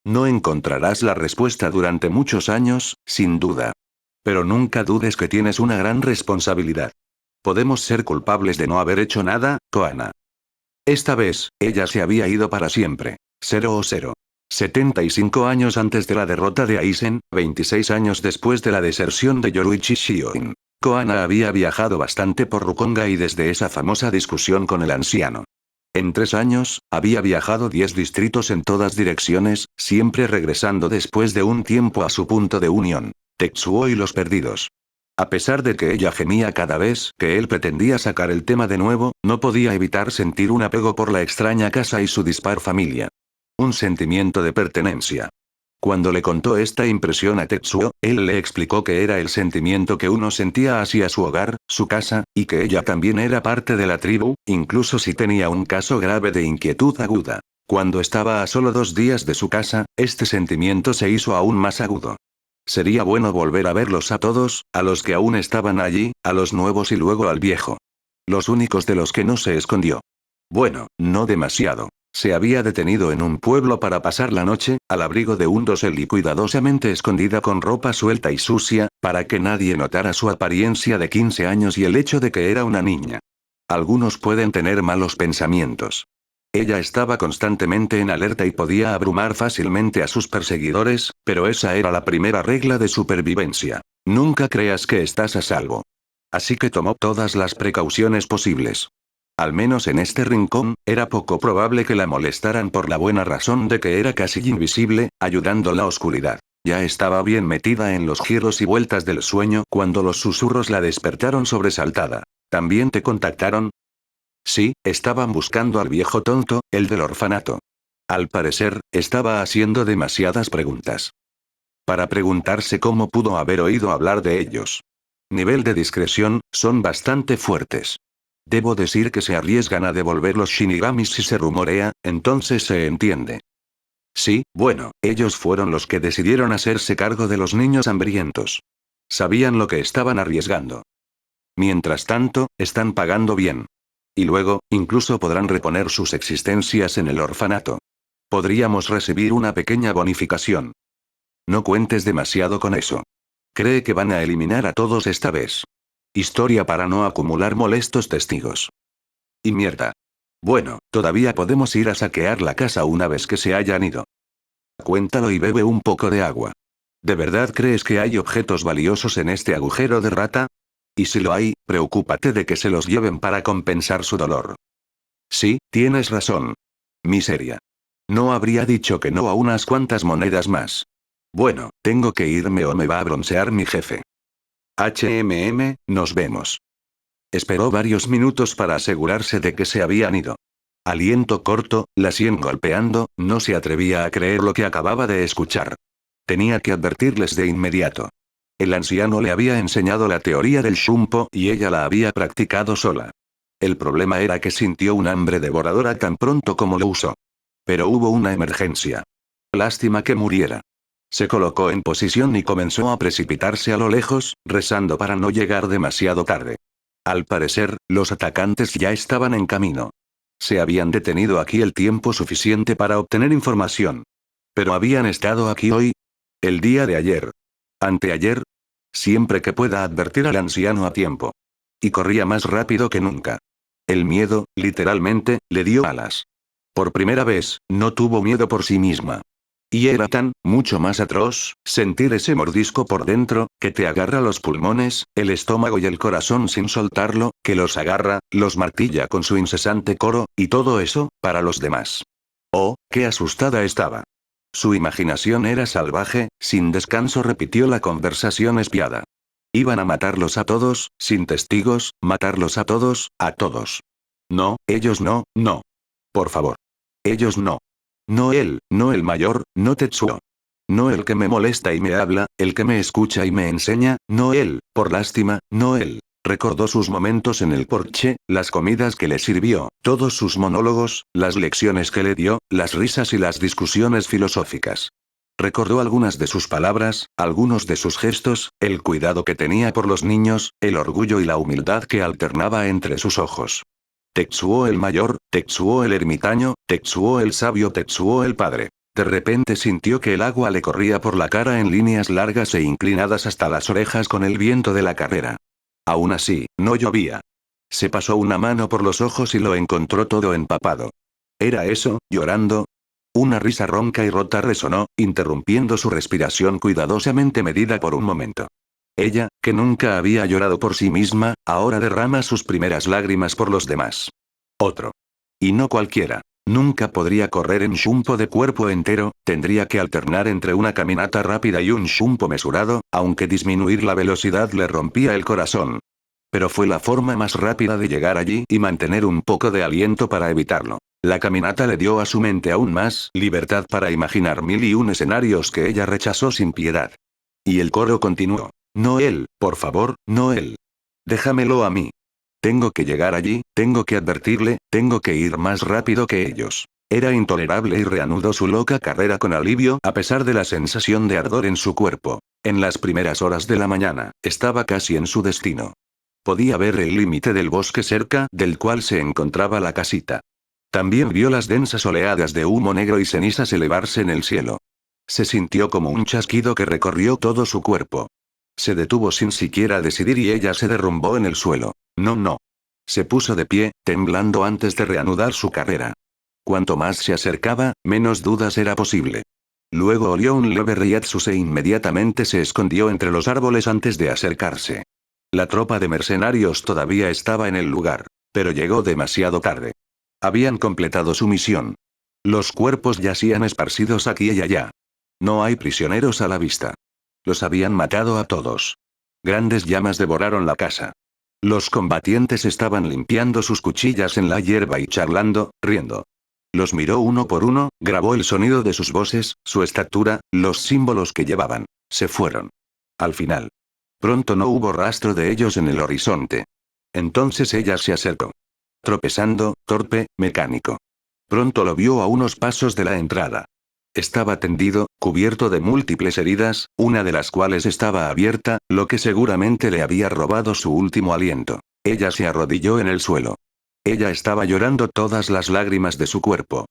No encontrarás la respuesta durante muchos años, sin duda. Pero nunca dudes que tienes una gran responsabilidad. Podemos ser culpables de no haber hecho nada, Koana. Esta vez, ella se había ido para siempre. 0. 75 años antes de la derrota de Aizen, 26 años después de la deserción de Yoruichi Shioin. Koana había viajado bastante por Rukonga y desde esa famosa discusión con el anciano. En 3 años, había viajado 10 distritos en todas direcciones, siempre regresando después de un tiempo a su punto de unión, Tetsuo y los perdidos. A pesar de que ella gemía cada vez que él pretendía sacar el tema de nuevo, no podía evitar sentir un apego por la extraña casa y su dispar familia. Un sentimiento de pertenencia. Cuando le contó esta impresión a Tetsuo, él le explicó que era el sentimiento que uno sentía hacia su hogar, su casa, y que ella también era parte de la tribu, incluso si tenía un caso grave de inquietud aguda. Cuando estaba a solo 2 días de su casa, este sentimiento se hizo aún más agudo. Sería bueno volver a verlos a todos, a los que aún estaban allí, a los nuevos y luego al viejo. Los únicos de los que no se escondió. Bueno, no demasiado. Se había detenido en un pueblo para pasar la noche, al abrigo de un dosel y cuidadosamente escondida con ropa suelta y sucia, para que nadie notara su apariencia de 15 años y el hecho de que era una niña. Algunos pueden tener malos pensamientos. Ella estaba constantemente en alerta y podía abrumar fácilmente a sus perseguidores, pero esa era la primera regla de supervivencia. Nunca creas que estás a salvo. Así que tomó todas las precauciones posibles. Al menos en este rincón, era poco probable que la molestaran por la buena razón de que era casi invisible, ayudando la oscuridad. Ya estaba bien metida en los giros y vueltas del sueño cuando los susurros la despertaron sobresaltada. ¿También te contactaron? Sí, estaban buscando al viejo tonto, el del orfanato. Al parecer, estaba haciendo demasiadas preguntas. Para preguntarse cómo pudo haber oído hablar de ellos. Nivel de discreción, son bastante fuertes. Debo decir que se arriesgan a devolver los shinigamis si se rumorea, entonces se entiende. Sí, bueno, ellos fueron los que decidieron hacerse cargo de los niños hambrientos. Sabían lo que estaban arriesgando. Mientras tanto, están pagando bien. Y luego, incluso podrán reponer sus existencias en el orfanato. Podríamos recibir una pequeña bonificación. No cuentes demasiado con eso. Cree que van a eliminar a todos esta vez. Historia para no acumular molestos testigos. Y mierda. Bueno, todavía podemos ir a saquear la casa una vez que se hayan ido. Cuéntalo y bebe un poco de agua. ¿De verdad crees que hay objetos valiosos en este agujero de rata? Y si lo hay, preocúpate de que se los lleven para compensar su dolor. Sí, tienes razón. Miseria. No habría dicho que no a unas cuantas monedas más. Bueno, tengo que irme o me va a broncear mi jefe. Nos vemos. Esperó varios minutos para asegurarse de que se habían ido. Aliento corto, la sien golpeando, no se atrevía a creer lo que acababa de escuchar. Tenía que advertirles de inmediato. El anciano le había enseñado la teoría del Shumpo y ella la había practicado sola. El problema era que sintió un hambre devoradora tan pronto como lo usó. Pero hubo una emergencia. Lástima que muriera. Se colocó en posición y comenzó a precipitarse a lo lejos, rezando para no llegar demasiado tarde. Al parecer, los atacantes ya estaban en camino. Se habían detenido aquí el tiempo suficiente para obtener información. ¿Pero habían estado aquí hoy? ¿El día de ayer? ¿Anteayer? Siempre que pueda advertir al anciano a tiempo. Y corría más rápido que nunca. El miedo, literalmente, le dio alas. Por primera vez, no tuvo miedo por sí misma. Y era mucho más atroz, sentir ese mordisco por dentro, que te agarra los pulmones, el estómago y el corazón sin soltarlo, que los agarra, los martilla con su incesante coro, y todo eso, para los demás. Oh, qué asustada estaba. Su imaginación era salvaje, sin descanso repitió la conversación espiada. Iban a matarlos a todos, sin testigos, matarlos a todos, a todos. No, ellos no, no. Por favor. Ellos no. No él, no el mayor, no Tetsuo. No el que me molesta y me habla, el que me escucha y me enseña, no él, por lástima, no él. Recordó sus momentos en el porche, las comidas que le sirvió, todos sus monólogos, las lecciones que le dio, las risas y las discusiones filosóficas. Recordó algunas de sus palabras, algunos de sus gestos, el cuidado que tenía por los niños, el orgullo y la humildad que alternaba entre sus ojos. Tetsuo el mayor, Tetsuo el ermitaño, Tetsuo el sabio, Tetsuo el padre. De repente sintió que el agua le corría por la cara en líneas largas e inclinadas hasta las orejas con el viento de la carrera. Aún así, no llovía. Se pasó una mano por los ojos y lo encontró todo empapado. ¿Era eso, llorando? Una risa ronca y rota resonó, interrumpiendo su respiración cuidadosamente medida por un momento. Ella, que nunca había llorado por sí misma, ahora derrama sus primeras lágrimas por los demás. Otro. Y no cualquiera. Nunca podría correr en shunpo de cuerpo entero, tendría que alternar entre una caminata rápida y un shunpo mesurado, aunque disminuir la velocidad le rompía el corazón. Pero fue la forma más rápida de llegar allí y mantener un poco de aliento para evitarlo. La caminata le dio a su mente aún más libertad para imaginar mil y un escenarios que ella rechazó sin piedad. Y el coro continuó. No él, por favor, no él. Déjamelo a mí. Tengo que llegar allí, tengo que advertirle, tengo que ir más rápido que ellos. Era intolerable y reanudó su loca carrera con alivio a pesar de la sensación de ardor en su cuerpo. En las primeras horas de la mañana, estaba casi en su destino. Podía ver el límite del bosque cerca del cual se encontraba la casita. También vio las densas oleadas de humo negro y cenizas elevarse en el cielo. Se sintió como un chasquido que recorrió todo su cuerpo. Se detuvo sin siquiera decidir y ella se derrumbó en el suelo. No, no. Se puso de pie, temblando antes de reanudar su carrera. Cuanto más se acercaba, menos dudas era posible. Luego olió un leve rietsus e inmediatamente se escondió entre los árboles antes de acercarse. La tropa de mercenarios todavía estaba en el lugar, pero llegó demasiado tarde. Habían completado su misión. Los cuerpos yacían esparcidos aquí y allá. No hay prisioneros a la vista. Los habían matado a todos. Grandes llamas devoraron la casa. Los combatientes estaban limpiando sus cuchillas en la hierba y charlando, riendo. Los miró uno por uno, grabó el sonido de sus voces, su estatura, los símbolos que llevaban. Se fueron. Al final. Pronto no hubo rastro de ellos en el horizonte. Entonces ella se acercó. Tropezando, torpe, mecánico. Pronto lo vio a unos pasos de la entrada. Estaba tendido, cubierto de múltiples heridas, una de las cuales estaba abierta, lo que seguramente le había robado su último aliento. Ella se arrodilló en el suelo. Ella estaba llorando todas las lágrimas de su cuerpo.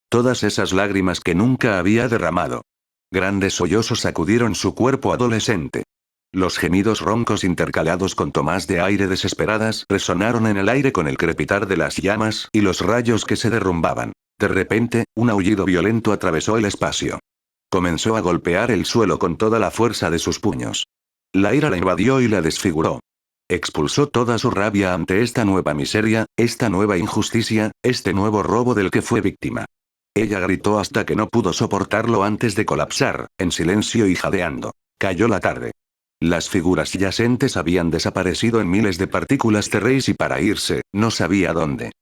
Todas esas lágrimas que nunca había derramado. Grandes sollozos sacudieron su cuerpo adolescente. Los gemidos roncos intercalados con tomas de aire desesperadas resonaron en el aire con el crepitar de las llamas y los rayos que se derrumbaban. De repente, un aullido violento atravesó el espacio. Comenzó a golpear el suelo con toda la fuerza de sus puños. La ira la invadió y la desfiguró. Expulsó toda su rabia ante esta nueva miseria, esta nueva injusticia, este nuevo robo del que fue víctima. Ella gritó hasta que no pudo soportarlo antes de colapsar, en silencio y jadeando. Cayó la tarde. Las figuras yacentes habían desaparecido en miles de partículas terrestres y para irse, no sabía dónde.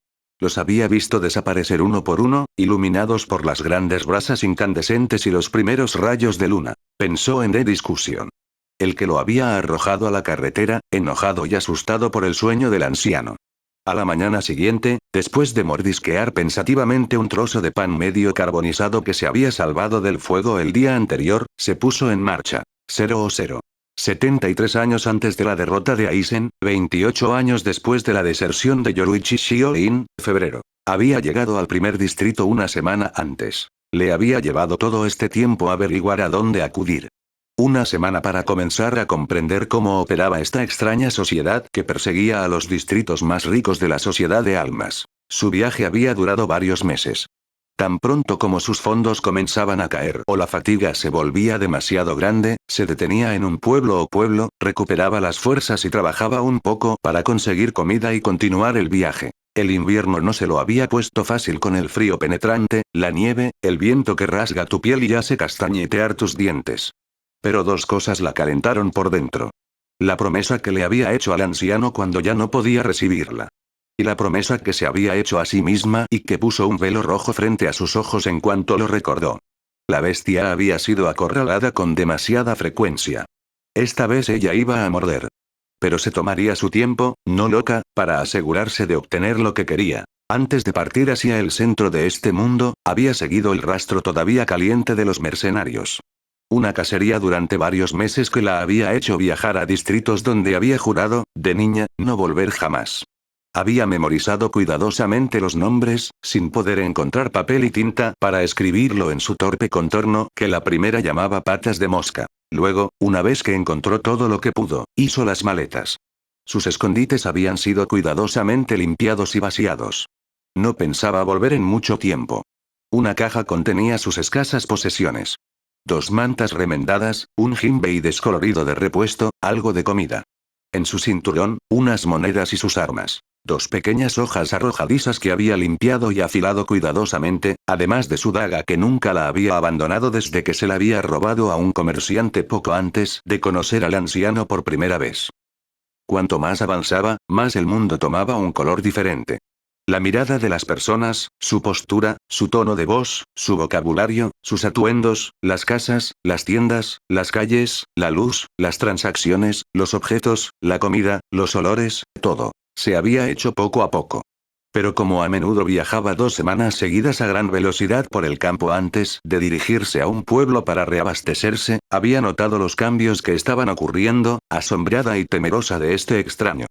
Los había visto desaparecer uno por uno, iluminados por las grandes brasas incandescentes y los primeros rayos de luna. Pensó en de discusión. El que lo había arrojado a la carretera, enojado y asustado por el sueño del anciano. A la mañana siguiente, después de mordisquear pensativamente un trozo de pan medio carbonizado que se había salvado del fuego el día anterior, se puso en marcha. 0. 73 años antes de la derrota de Aizen, 28 años después de la deserción de Yoruichi Shioin, febrero. Había llegado al primer distrito una semana antes. Le había llevado todo este tiempo averiguar a dónde acudir. Una semana para comenzar a comprender cómo operaba esta extraña sociedad que perseguía a los distritos más ricos de la sociedad de almas. Su viaje había durado varios meses. Tan pronto como sus fondos comenzaban a caer o la fatiga se volvía demasiado grande, se detenía en un pueblo o pueblo, recuperaba las fuerzas y trabajaba un poco para conseguir comida y continuar el viaje. El invierno no se lo había puesto fácil con el frío penetrante, la nieve, el viento que rasga tu piel y hace castañetear tus dientes. Pero dos cosas la calentaron por dentro. La promesa que le había hecho al anciano cuando ya no podía recibirla. Y la promesa que se había hecho a sí misma y que puso un velo rojo frente a sus ojos en cuanto lo recordó. La bestia había sido acorralada con demasiada frecuencia. Esta vez ella iba a morder. Pero se tomaría su tiempo, no loca, para asegurarse de obtener lo que quería. Antes de partir hacia el centro de este mundo, había seguido el rastro todavía caliente de los mercenarios. Una cacería durante varios meses que la había hecho viajar a distritos donde había jurado, de niña, no volver jamás. Había memorizado cuidadosamente los nombres, sin poder encontrar papel y tinta para escribirlo en su torpe contorno que la primera llamaba patas de mosca. Luego, una vez que encontró todo lo que pudo, hizo las maletas. Sus escondites habían sido cuidadosamente limpiados y vaciados. No pensaba volver en mucho tiempo. Una caja contenía sus escasas posesiones. 2 mantas remendadas, un jinbei descolorido de repuesto, algo de comida. En su cinturón, unas monedas y sus armas. 2 pequeñas hojas arrojadizas que había limpiado y afilado cuidadosamente, además de su daga que nunca la había abandonado desde que se la había robado a un comerciante poco antes de conocer al anciano por primera vez. Cuanto más avanzaba, más el mundo tomaba un color diferente. La mirada de las personas, su postura, su tono de voz, su vocabulario, sus atuendos, las casas, las tiendas, las calles, la luz, las transacciones, los objetos, la comida, los olores, todo. Se había hecho poco a poco. Pero como a menudo viajaba 2 semanas seguidas a gran velocidad por el campo antes de dirigirse a un pueblo para reabastecerse, había notado los cambios que estaban ocurriendo, asombrada y temerosa de este extraño.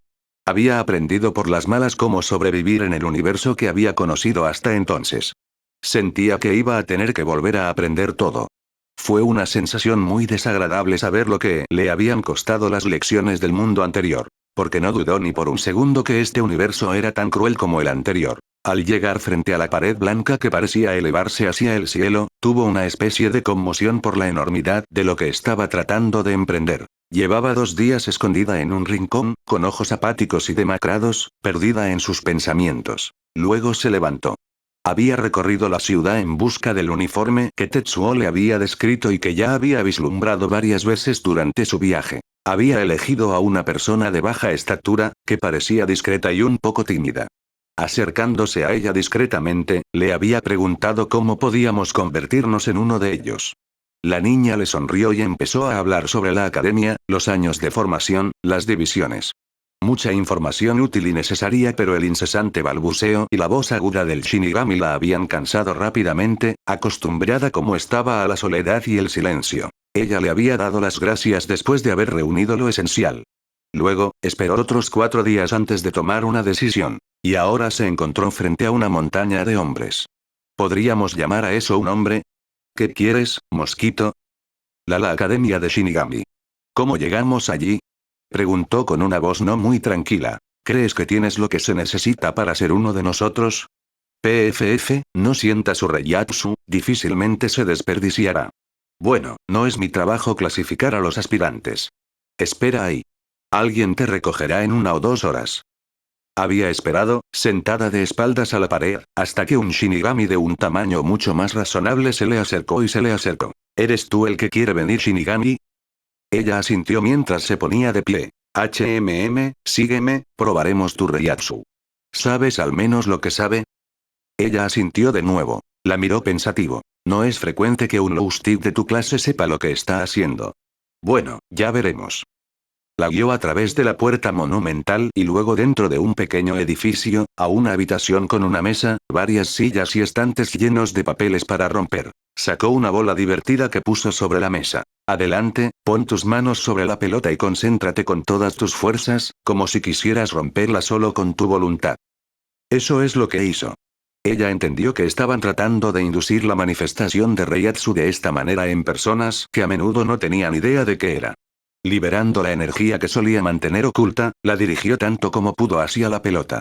Había aprendido por las malas cómo sobrevivir en el universo que había conocido hasta entonces. Sentía que iba a tener que volver a aprender todo. Fue una sensación muy desagradable saber lo que le habían costado las lecciones del mundo anterior. Porque no dudó ni por un segundo que este universo era tan cruel como el anterior. Al llegar frente a la pared blanca que parecía elevarse hacia el cielo, tuvo una especie de conmoción por la enormidad de lo que estaba tratando de emprender. Llevaba 2 días escondida en un rincón, con ojos apáticos y demacrados, perdida en sus pensamientos. Luego se levantó. Había recorrido la ciudad en busca del uniforme que Tetsuo le había descrito y que ya había vislumbrado varias veces durante su viaje. Había elegido a una persona de baja estatura, que parecía discreta y un poco tímida. Acercándose a ella discretamente, le había preguntado cómo podíamos convertirnos en uno de ellos. La niña le sonrió y empezó a hablar sobre la academia, los años de formación, las divisiones. Mucha información útil y necesaria, pero el incesante balbuceo y la voz aguda del Shinigami la habían cansado rápidamente, acostumbrada como estaba a la soledad y el silencio. Ella le había dado las gracias después de haber reunido lo esencial. Luego, esperó otros 4 días antes de tomar una decisión. Y ahora se encontró frente a una montaña de hombres. ¿Podríamos llamar a eso un hombre? ¿Qué quieres, mosquito? La Academia de Shinigami. ¿Cómo llegamos allí? Preguntó con una voz no muy tranquila. ¿Crees que tienes lo que se necesita para ser uno de nosotros? PFF, no sienta su Reiatsu, difícilmente se desperdiciará. Bueno, no es mi trabajo clasificar a los aspirantes. Espera ahí. Alguien te recogerá en 1 o 2 horas. Había esperado, sentada de espaldas a la pared, hasta que un Shinigami de un tamaño mucho más razonable se le acercó y se le acercó. ¿Eres tú el que quiere venir, Shinigami? Ella asintió mientras se ponía de pie. Sígueme, probaremos tu Reiatsu. ¿Sabes al menos lo que sabe? Ella asintió de nuevo. La miró pensativo. No es frecuente que un Loustic de tu clase sepa lo que está haciendo. Bueno, ya veremos. La guió a través de la puerta monumental y luego dentro de un pequeño edificio, a una habitación con una mesa, varias sillas y estantes llenos de papeles para romper. Sacó una bola divertida que puso sobre la mesa. Adelante, pon tus manos sobre la pelota y concéntrate con todas tus fuerzas, como si quisieras romperla solo con tu voluntad. Eso es lo que hizo. Ella entendió que estaban tratando de inducir la manifestación de Reiatsu de esta manera en personas que a menudo no tenían idea de qué era. Liberando la energía que solía mantener oculta, la dirigió tanto como pudo hacia la pelota.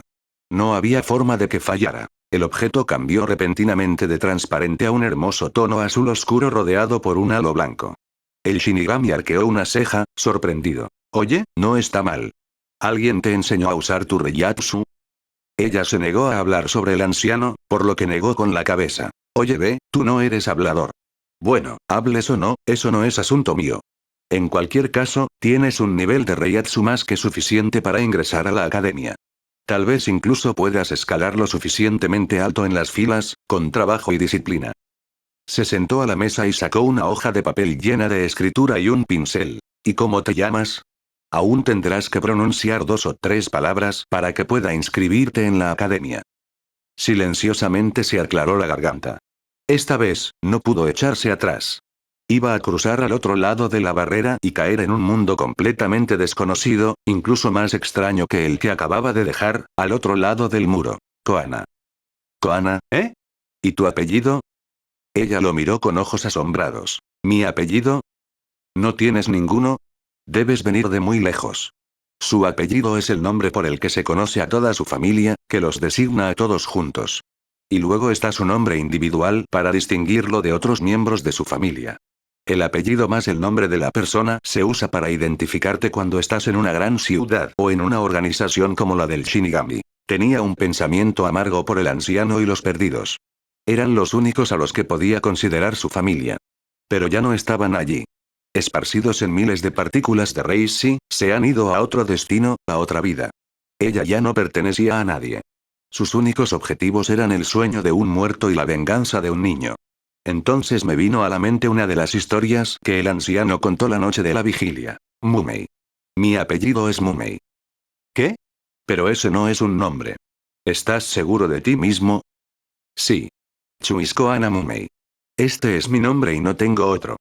No había forma de que fallara. El objeto cambió repentinamente de transparente a un hermoso tono azul oscuro rodeado por un halo blanco. El Shinigami arqueó una ceja, sorprendido. Oye, no está mal. ¿Alguien te enseñó a usar tu Reiatsu? Ella se negó a hablar sobre el anciano, por lo que negó con la cabeza. Oye, ve, tú no eres hablador. Bueno, hables o no, eso no es asunto mío. En cualquier caso, tienes un nivel de Reiatsu más que suficiente para ingresar a la academia. Tal vez incluso puedas escalar lo suficientemente alto en las filas, con trabajo y disciplina. Se sentó a la mesa y sacó una hoja de papel llena de escritura y un pincel. ¿Y cómo te llamas? Aún tendrás que pronunciar 2 o 3 palabras para que pueda inscribirte en la academia. Silenciosamente se aclaró la garganta. Esta vez, no pudo echarse atrás. Iba a cruzar al otro lado de la barrera y caer en un mundo completamente desconocido, incluso más extraño que el que acababa de dejar, al otro lado del muro. Koana. ¿Koana, eh? ¿Y tu apellido? Ella lo miró con ojos asombrados. ¿Mi apellido? ¿No tienes ninguno? Debes venir de muy lejos. Su apellido es el nombre por el que se conoce a toda su familia, que los designa a todos juntos. Y luego está su nombre individual para distinguirlo de otros miembros de su familia. El apellido más el nombre de la persona se usa para identificarte cuando estás en una gran ciudad o en una organización como la del Shinigami. Tenía un pensamiento amargo por el anciano y los perdidos. Eran los únicos a los que podía considerar su familia. Pero ya no estaban allí. Esparcidos en miles de partículas de Reishi, se han ido a otro destino, a otra vida. Ella ya no pertenecía a nadie. Sus únicos objetivos eran el sueño de un muerto y la venganza de un niño. Entonces me vino a la mente una de las historias que el anciano contó la noche de la vigilia. Mumei. Mi apellido es Mumei. ¿Qué? Pero ese no es un nombre. ¿Estás seguro de ti mismo? Sí. Chuisko Ana Mumei. Este es mi nombre y no tengo otro.